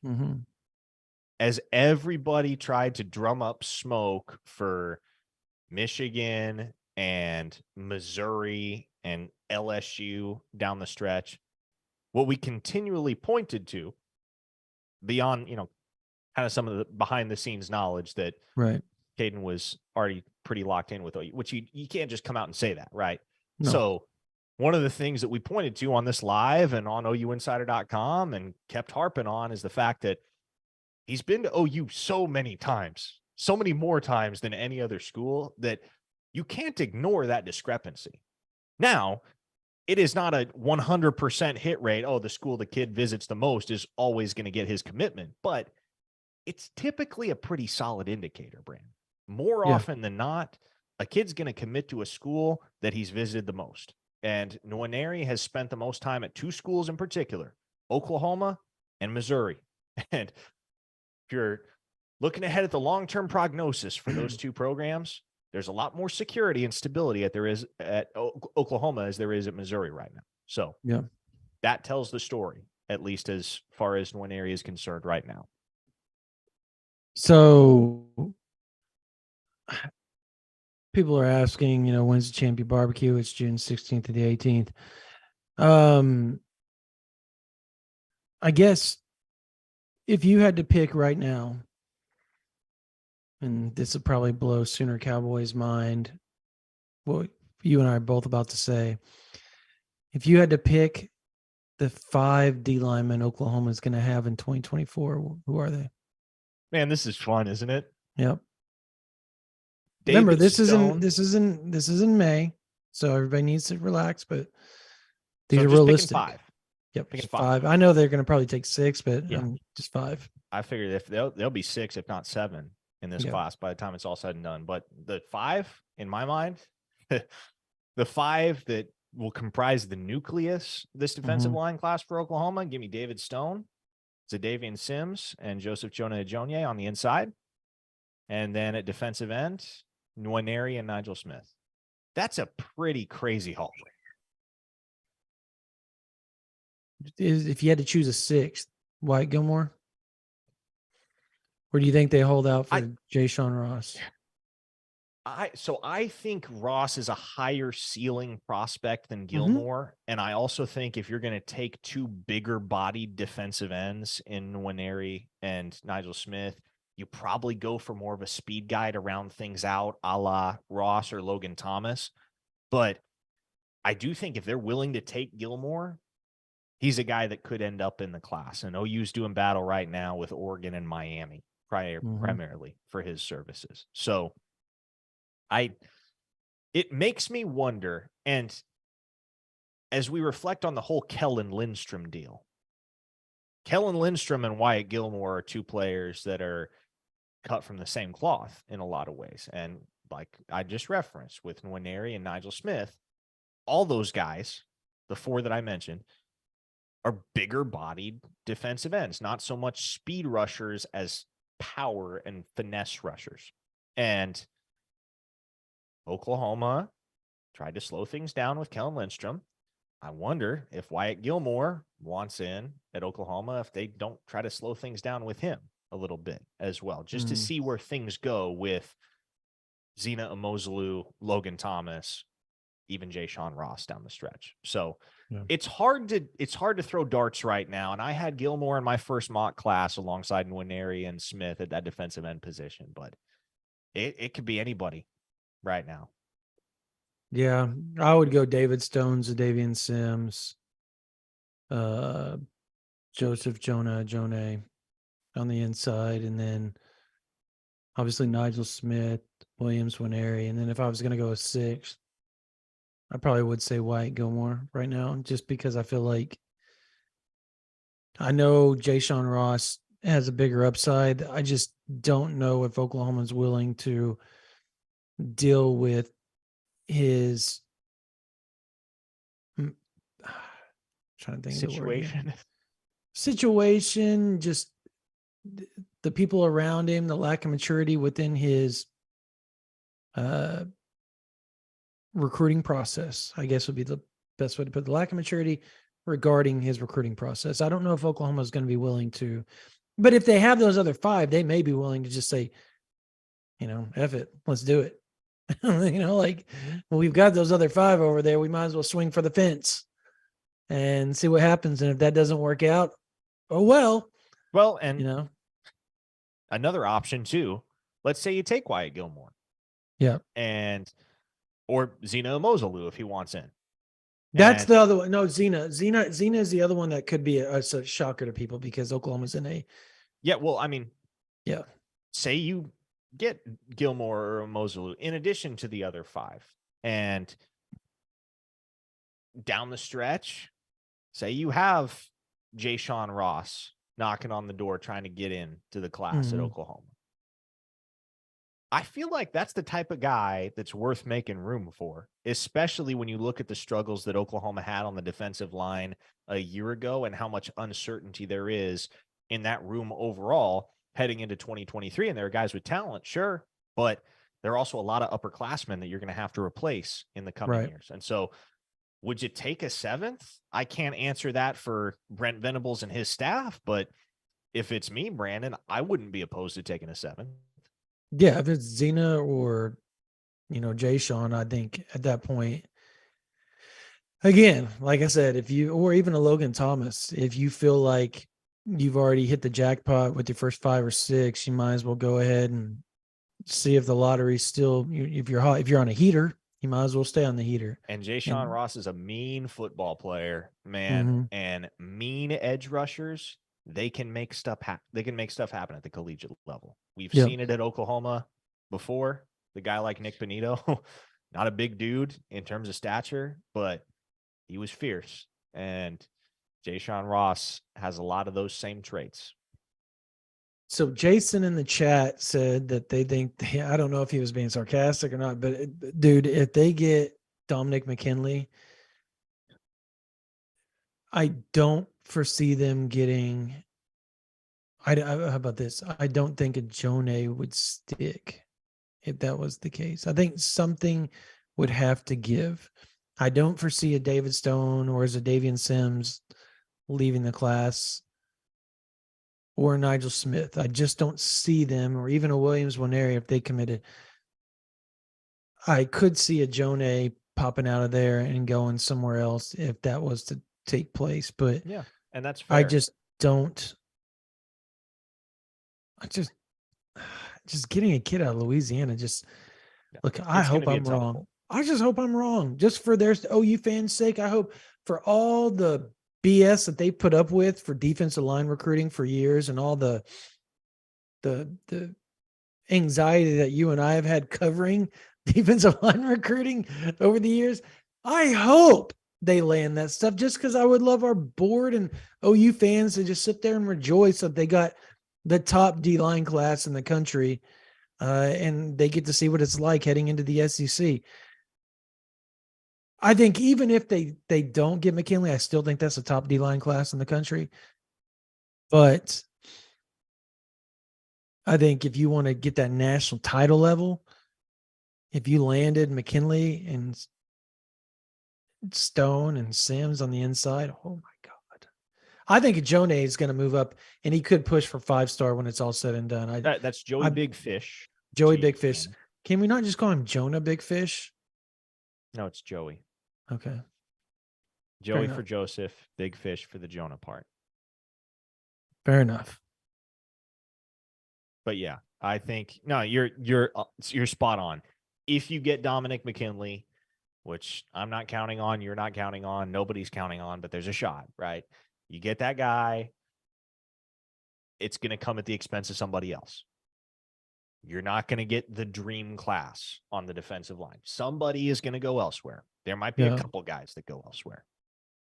as everybody tried to drum up smoke for Michigan and Missouri and LSU down the stretch, what we continually pointed to beyond, kind of some of the behind the scenes knowledge that Caden was already pretty locked in with, which you can't just come out and say that, right? No. So one of the things that we pointed to on this live and on OUinsider.com and kept harping on is the fact that he's been to OU so many times, so many more times than any other school, that you can't ignore that discrepancy. Now, it is not a 100% hit rate. Oh, the school the kid visits the most is always going to get his commitment, but it's typically a pretty solid indicator, Brandon. More often than not, a kid's going to commit to a school that he's visited the most. And Nwaneri has spent the most time at 2 schools in particular, Oklahoma and Missouri. And if you're looking ahead at the long-term prognosis for those 2 programs, there's a lot more security and stability there is at Oklahoma as there is at Missouri right now. So that tells the story, at least as far as Nwaneri is concerned right now. So people are asking, when's the Champion Barbecue? It's June 16th to the 18th. I guess if you had to pick right now, and this will probably blow Sooner Cowboys' mind, what you and I are both about to say, if you had to pick the 5 D linemen Oklahoma is going to have in 2024, who are they? Man, this is fun, isn't it? Yep. David Remember, this Stone. is in May, so everybody needs to relax. But these So are just realistic. picking 5. Yep, Picking 5. I know they're going to probably take 6, but just 5. I figured if they'll be 6, if not 7, in this class by the time it's all said and done. But the 5, in my mind, the 5 that will comprise the nucleus this defensive line class for Oklahoma, give me David Stone, Zadavian Sims, and Joseph Jonah-Ajonye on the inside. And then at defensive end, Nwaneri and Nigel Smith. That's a pretty crazy haul. is if you had to choose a sixth, Wyatt Gilmore? Or do you think they hold out for Jay Sean Ross? I think Ross is a higher ceiling prospect than Gilmore. And I also think if you're going to take two bigger bodied defensive ends in Nwaneri and Nigel Smith, you probably go for more of a speed guy to round things out, a la Ross or Logan Thomas. But I do think if they're willing to take Gilmore, he's a guy that could end up in the class. And OU's doing battle right now with Oregon and Miami primarily for his services. So it makes me wonder, and as we reflect on the whole Kellen Lindstrom deal, Kellen Lindstrom and Wyatt Gilmore are two players that are cut from the same cloth in a lot of ways. And like I just referenced with Nwaneri and Nigel Smith, all those guys, the four that I mentioned, are bigger bodied defensive ends, not so much speed rushers as power and finesse rushers. And Oklahoma tried to slow things down with Kellen Lindstrom. I wonder if Wyatt Gilmore wants in at Oklahoma, if they don't try to slow things down with him a little bit as well, just to see where things go with Zena Umozalu, Logan Thomas, even Jay Sean Ross down the stretch. So it's hard to throw darts right now. And I had Gilmore in my first mock class alongside Nwaneri and Smith at that defensive end position, but it could be anybody right now. Yeah, I would go David Stone, Zadavian Sims, Joseph Jonah on the inside, and then obviously Nigel Smith, Williams, Nwaneri, and then if I was going to go a sixth, I probably would say Wyatt Gilmore right now, just because I feel like I know Jay Sean Ross has a bigger upside. I just don't know if Oklahoma's willing to deal with his trying to think situation, just the people around him, the lack of maturity within his recruiting process, I guess would be the best way to put it. The lack of maturity regarding his recruiting process. I don't know if Oklahoma is going to be willing to, but if they have those other five, they may be willing to just say, F it, let's do it. Like, well, we've got those other five over there. We might as well swing for the fence and see what happens. And if that doesn't work out, oh, well, and another option too, let's say you take Wyatt Gilmore. Yeah. Or Zena Umozalu if he wants in. That's the other one. No, Zena is the other one that could be a shocker to people because Oklahoma's in a. Yeah. Well, I mean, yeah. Say you get Gilmore or Umozalu in addition to the other five, and down the stretch, say you have Jay Sean Ross knocking on the door trying to get in to the class at Oklahoma. I feel like that's the type of guy that's worth making room for, especially when you look at the struggles that Oklahoma had on the defensive line a year ago and how much uncertainty there is in that room overall heading into 2023. And there are guys with talent, sure, but there are also a lot of upperclassmen that you're going to have to replace in the coming years. And so would you take a seventh? I can't answer that for Brent Venables and his staff, but if it's me, Brandon, I wouldn't be opposed to taking a seventh. Yeah, if it's Zena or, Jay Sean, I think at that point, again, like I said, or even a Logan Thomas, if you feel like you've already hit the jackpot with your first 5 or 6, you might as well go ahead and see if the lottery's still, if you're on a heater, you might as well stay on the heater. And Jay Sean Ross is a mean football player, man, and mean edge rushers. They can make stuff happen. They can make stuff happen at the collegiate level. We've seen it at Oklahoma before. The guy like Nick Benito, not a big dude in terms of stature, but he was fierce. And Jay Sean Ross has a lot of those same traits. So Jason in the chat said that they think, I don't know if he was being sarcastic or not, but dude, if they get Dominic McKinley, I don't foresee them getting. How about this? I don't think a Jonah would stick if that was the case. I think something would have to give. I don't foresee a David Stone or a Zadavian Sims leaving the class, or Nigel Smith. I just don't see them, or even a Williams Nwaneri if they committed. I could see a Jonah popping out of there and going somewhere else if that was to take place, but Yeah, and that's fair. I just don't. Just getting a kid out of Louisiana. Just look. I It's gonna hope be a I'm tough wrong. pull. I just hope I'm wrong. Just for their OU fans' sake, I hope for all the BS that they put up with for defensive line recruiting for years, and all the anxiety that you and I have had covering defensive line recruiting over the years. I hope they land that stuff, just because I would love our board and OU fans to just sit there and rejoice that they got the top D-line class in the country, and they get to see what it's like heading into the SEC. I think even if they don't get McKinley, I still think that's a top D-line class in the country. But I think if you want to get that national title level, if you landed McKinley and Stone and Sims on the inside, oh my God. I think Jonah is going to move up, and he could push for 5-star when it's all said and done. That's Joey Big Fish. Joey Big Fish. Can we not just call him Jonah Big Fish? No, it's Joey. Okay. Joey for Joseph, Big Fish for the Jonah part. Fair enough. But yeah, I think no, you're spot on. If you get Dominic McKinley, which I'm not counting on, you're not counting on, nobody's counting on, but there's a shot, right? You get that guy, it's going to come at the expense of somebody else. You're not going to get the dream class on the defensive line. Somebody is going to go elsewhere. There might be a couple guys that go elsewhere.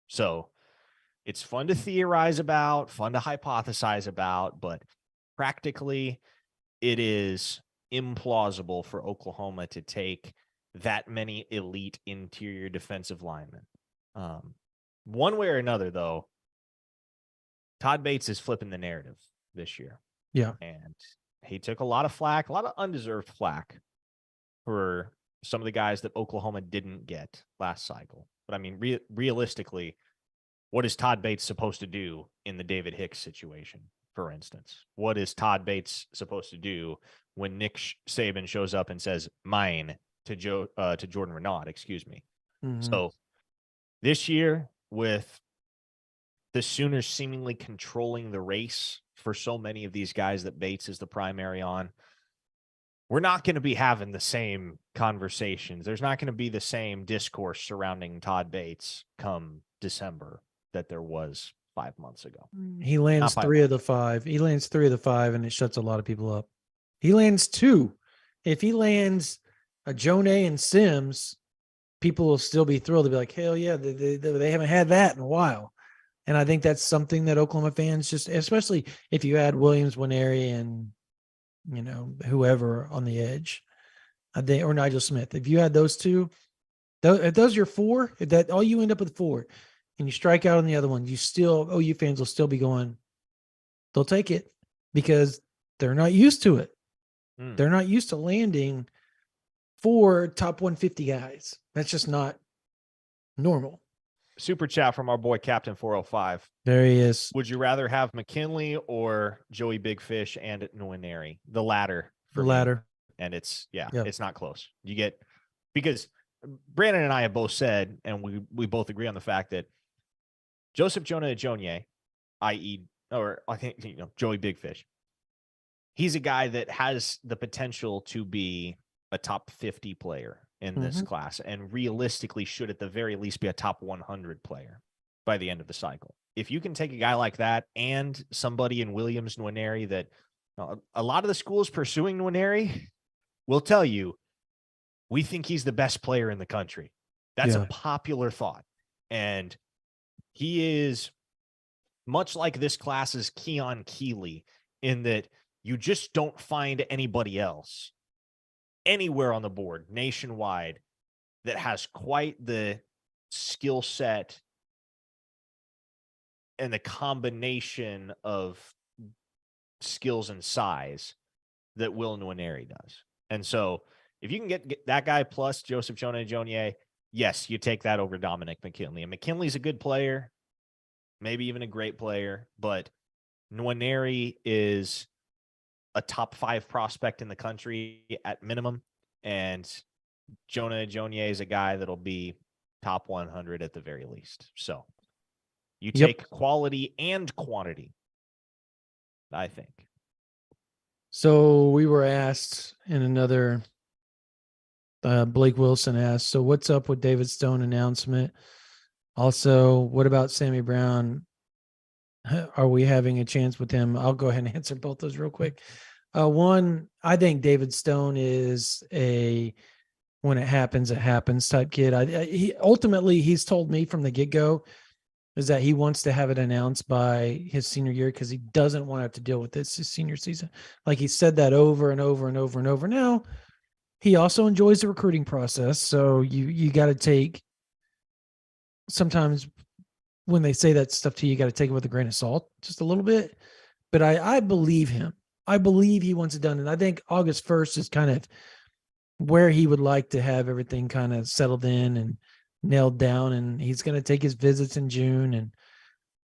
So it's fun to theorize about, fun to hypothesize about, but practically it is implausible for Oklahoma to take that many elite interior defensive linemen. One way or another, though, Todd Bates is flipping the narrative this year. Yeah. And he took a lot of flack, a lot of undeserved flack for some of the guys that Oklahoma didn't get last cycle. But I mean, realistically, what is Todd Bates supposed to do in the David Hicks situation, for instance? What is Todd Bates supposed to do when Nick Saban shows up and says mine to Jordan Renaud, excuse me? Mm-hmm. So this year, with the Sooners seemingly controlling the race for so many of these guys that Bates is the primary on, we're not going to be having the same conversations. There's not going to be the same discourse surrounding Todd Bates come December that there was 5 months ago. He lands 3 of the 5. He lands 3 of the 5, and it shuts a lot of people up. He lands 2. If he lands a Jonah and Sims, people will still be thrilled to be like, hell yeah, they haven't had that in a while. And I think that's something that Oklahoma fans just, especially if you add Williams, Nwaneri, and whoever on the edge, or Nigel Smith. If you had those two, if those are your 4, if that all you end up with 4, and you strike out on the other one, OU fans will still be going, they'll take it because they're not used to it. They're not used to landing 4 top 150 guys. That's just not normal. Super chat from our boy Captain 405. There he is. Would you rather have McKinley or Joey Big Fish and Nwaneri? The latter. The latter. And it's it's not close. You get, because Brandon and I have both said, and we both agree on the fact that Joseph Jonah Ajonye, i.e., or I think Joey Big Fish, he's a guy that has the potential to be a top 50 player in this class, and realistically should at the very least be a top 100 player by the end of the cycle. If you can take a guy like that and somebody in Williams Nwaneri that a lot of the schools pursuing Nwaneri will tell you, we think he's the best player in the country. That's a popular thought. And he is much like this class's Keon Keeley in that you just don't find anybody else anywhere on the board nationwide that has quite the skill set and the combination of skills and size that Will Nwaneri does. And so if you can get that guy plus Joseph Jonah Ajonye, yes, you take that over Dominic McKinley. And McKinley's a good player. maybe even a great player, but Nwaneri is a top 5 prospect in the country at minimum. And Jonah Jonier is a guy that'll be top 100 at the very least. So you take quality and quantity, I think. So we were asked in another, Blake Wilson asked, so what's up with David Stone announcement? Also, what about Sammy Brown? Are we having a chance with him? I'll go ahead and answer both those real quick. One, I think David Stone is a when it happens type kid. He's told me from the get-go is that he wants to have it announced by his senior year because he doesn't want to have to deal with this his senior season. Like he said that over and over and over and over. Now, he also enjoys the recruiting process. So you got to take sometimes when they say that stuff to you, you got to take it with a grain of salt just a little bit. But I believe him. I believe he wants it done. And I think August 1st is kind of where he would like to have everything kind of settled in and nailed down. And he's going to take his visits in June and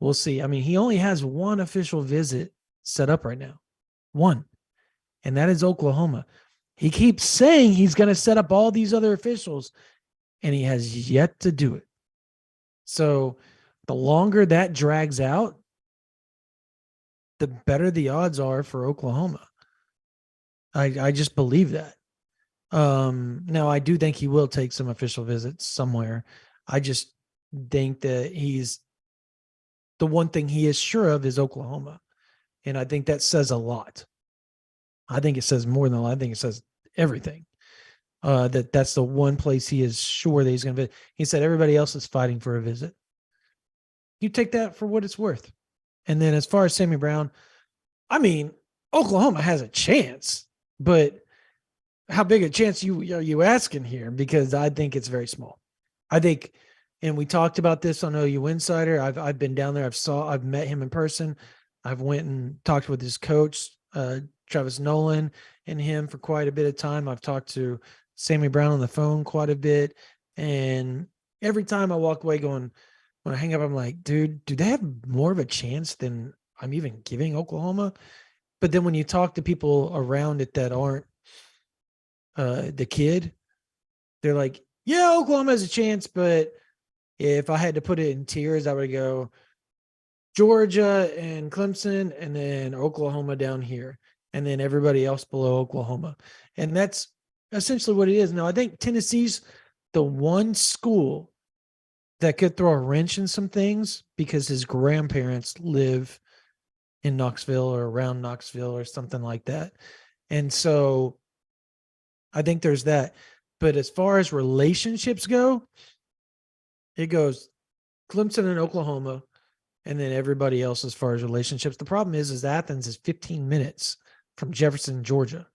we'll see. I mean, he only has one official visit set up right now. One. And that is Oklahoma. He keeps saying he's going to set up all these other officials and he has yet to do it. So the longer that drags out, the better the odds are for Oklahoma. I just believe that. Now I do think he will take some official visits somewhere. I just think that the one thing he is sure of is Oklahoma. And I think that says a lot. I think it says more than a lot. I think it says everything. That's the one place he is sure that he's going to visit. He said everybody else is fighting for a visit. You take that for what it's worth. And then as far as Sammy Brown, I mean, Oklahoma has a chance, but how big a chance are you asking here? Because I think it's very small. I think, and we talked about this on OU Insider. I've been down there. I've met him in person. I've went and talked with his coach, Travis Nolan, and him for quite a bit of time. I've talked to Sammy Brown on the phone quite a bit. And every time I walk away going, when I hang up, I'm like, dude, do they have more of a chance than I'm even giving Oklahoma? But then when you talk to people around it that aren't the kid, they're like, yeah, Oklahoma has a chance. But if I had to put it in tiers, I would go Georgia and Clemson and then Oklahoma down here and then everybody else below Oklahoma. And that's essentially what it is. Now, I think Tennessee's the one school that could throw a wrench in some things because his grandparents live in Knoxville or around Knoxville or something like that. And so I think there's that. But as far as relationships go, it goes Clemson and Oklahoma and then everybody else as far as relationships. The problem is Athens is 15 minutes from Jefferson, Georgia.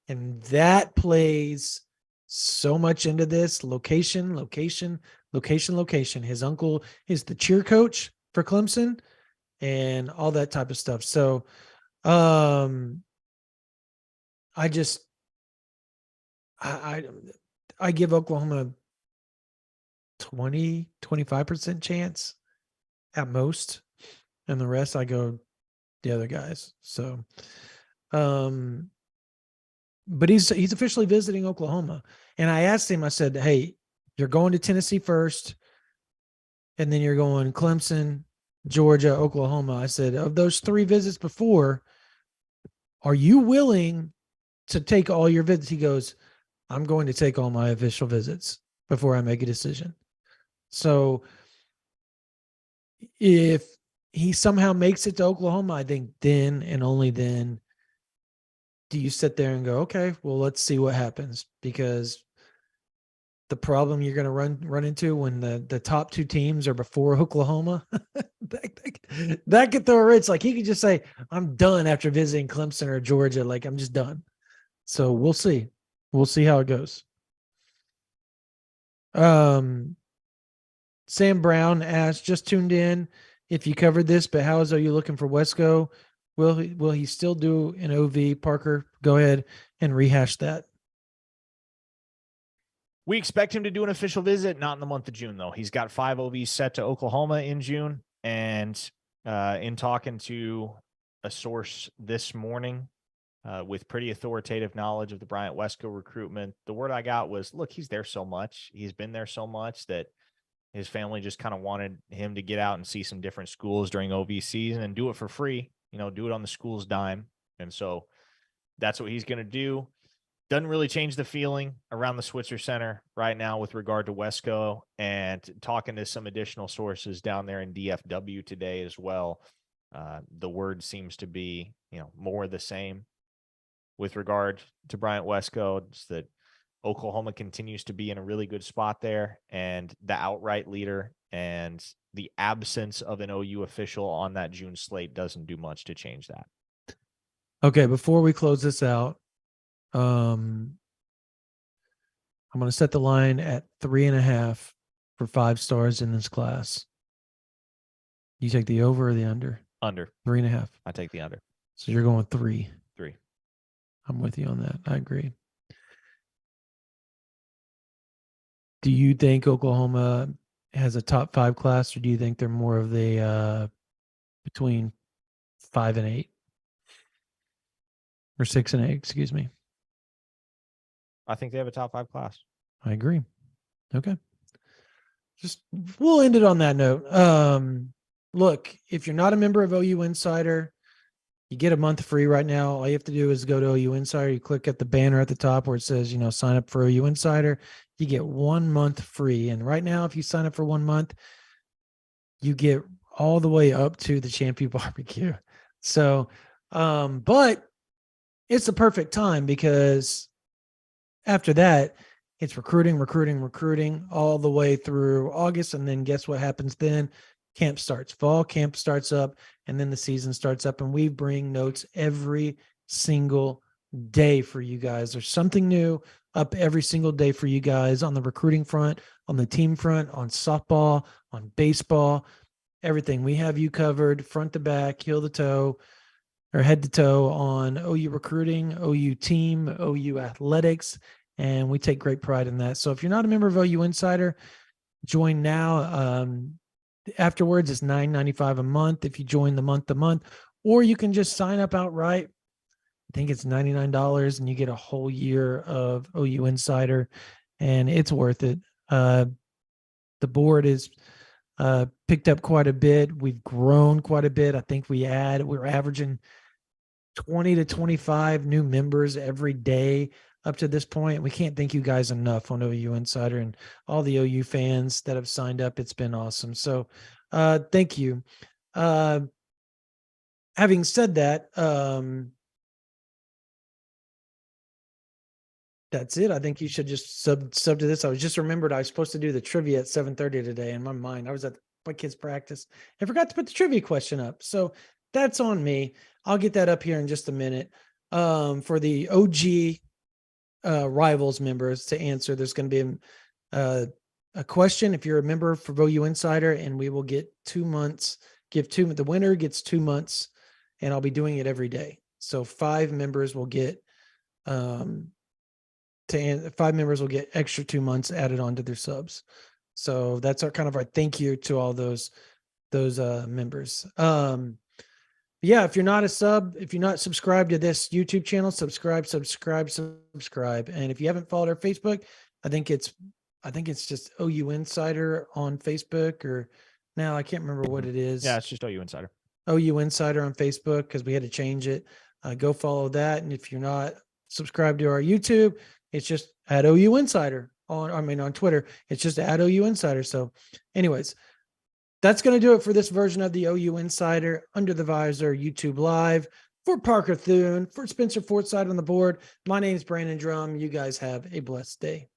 And that plays so much into this location. His uncle is the cheer coach for Clemson and all that type of stuff. So I give Oklahoma 25% chance at most. And the rest I go the other guys. So but he's officially visiting Oklahoma. And I asked him, I said, hey, you're going to Tennessee first, and then you're going Clemson, Georgia, Oklahoma. I said, of those 3 visits before, are you willing to take all your visits? He goes, I'm going to take all my official visits before I make a decision. So if he somehow makes it to Oklahoma, I think then and only then do you sit there and go, okay, well, let's see what happens, because the problem you're going to run into when the top 2 teams are before Oklahoma, that could throw a wrench. Like he could just say, I'm done after visiting Clemson or Georgia. Like I'm just done. So we'll see. We'll see how it goes. Sam Brown asked, just tuned in if you covered this, but how is OU looking for Wesco? Will he still do an OV? Parker, go ahead and rehash that. We expect him to do an official visit, not in the month of June, though. He's got 5 OVs set to Oklahoma in June, And in talking to a source this morning with pretty authoritative knowledge of the Bryant Wesco recruitment, the word I got was, look, he's there so much. He's been there so much that his family just kind of wanted him to get out and see some different schools during OV season and do it for free, do it on the school's dime. And so that's what he's going to do. Doesn't really change the feeling around the Switzer Center right now with regard to Wesco, and talking to some additional sources down there in DFW today as well. The word seems to be, more of the same with regard to Bryant Wesco. It's that Oklahoma continues to be in a really good spot there, and the outright leader and the absence of an OU official on that June slate doesn't do much to change that. Okay, before we close this out, I'm going to set the line at 3.5 for 5 stars in this class. You take the over or the under? Under. 3.5. I take the under. So you're going 3. 3. I'm with you on that. I agree. Do you think Oklahoma has a top 5 class, or do you think they're more of the between 5 and 8? Or 6 and 8, excuse me. I think they have a top 5 class. I agree. Okay. We'll end it on that note. Look, if you're not a member of OU Insider, you get a month free right now. All you have to do is go to OU Insider. You click at the banner at the top where it says, sign up for OU Insider. You get 1 month free. And right now, if you sign up for 1 month, you get all the way up to the Champion Barbecue. So, but it's the perfect time, because after that, it's recruiting all the way through August. And then guess what happens then? Camp starts. Fall camp starts up, and then the season starts up. And we bring notes every single day for you guys. There's something new up every single day for you guys on the recruiting front, on the team front, on softball, on baseball, everything. We have you covered front to back, heel to toe, or head to toe on OU recruiting, OU team, OU athletics, and we take great pride in that. So if you're not a member of OU Insider, join now. Afterwards, it's $9.95 a month if you join the month to month, or you can just sign up outright. I think it's $99, and you get a whole year of OU Insider, and it's worth it. The board is picked up quite a bit. We've grown quite a bit. I think we're averaging 20 to 25 new members every day up to this point. We can't thank you guys enough on OU Insider and all the OU fans that have signed up. It's been awesome. So thank you. Having said that, that's it. I think you should just sub to this. I was just remembered I was supposed to do the trivia at 7:30 today. In my mind, I was at my kids' practice and forgot to put the trivia question up. So that's on me. I'll get that up here in just a minute. For the OG Rivals members to answer, there's going to be a question if you're a member for OU Insider, and we will get 2 months. The winner gets 2 months, and I'll be doing it every day. So 5 members will get 5 members will get extra 2 months added onto their subs. So that's our thank you to all those members. Yeah, if you're not a sub, if you're not subscribed to this YouTube channel, subscribe. And if you haven't followed our Facebook, I think it's just OU Insider on Facebook, or now I can't remember what it is. Yeah, it's just OU Insider. OU Insider on Facebook, because we had to change it. Go follow that. And if you're not subscribed to our YouTube, it's just at OU Insider on Twitter. It's just at OU Insider. So anyways, that's going to do it for this version of the OU Insider Under the Visor YouTube Live. For Parker Thune, for Spencer Forsythe on the board, my name is Brandon Drumm. You guys have a blessed day.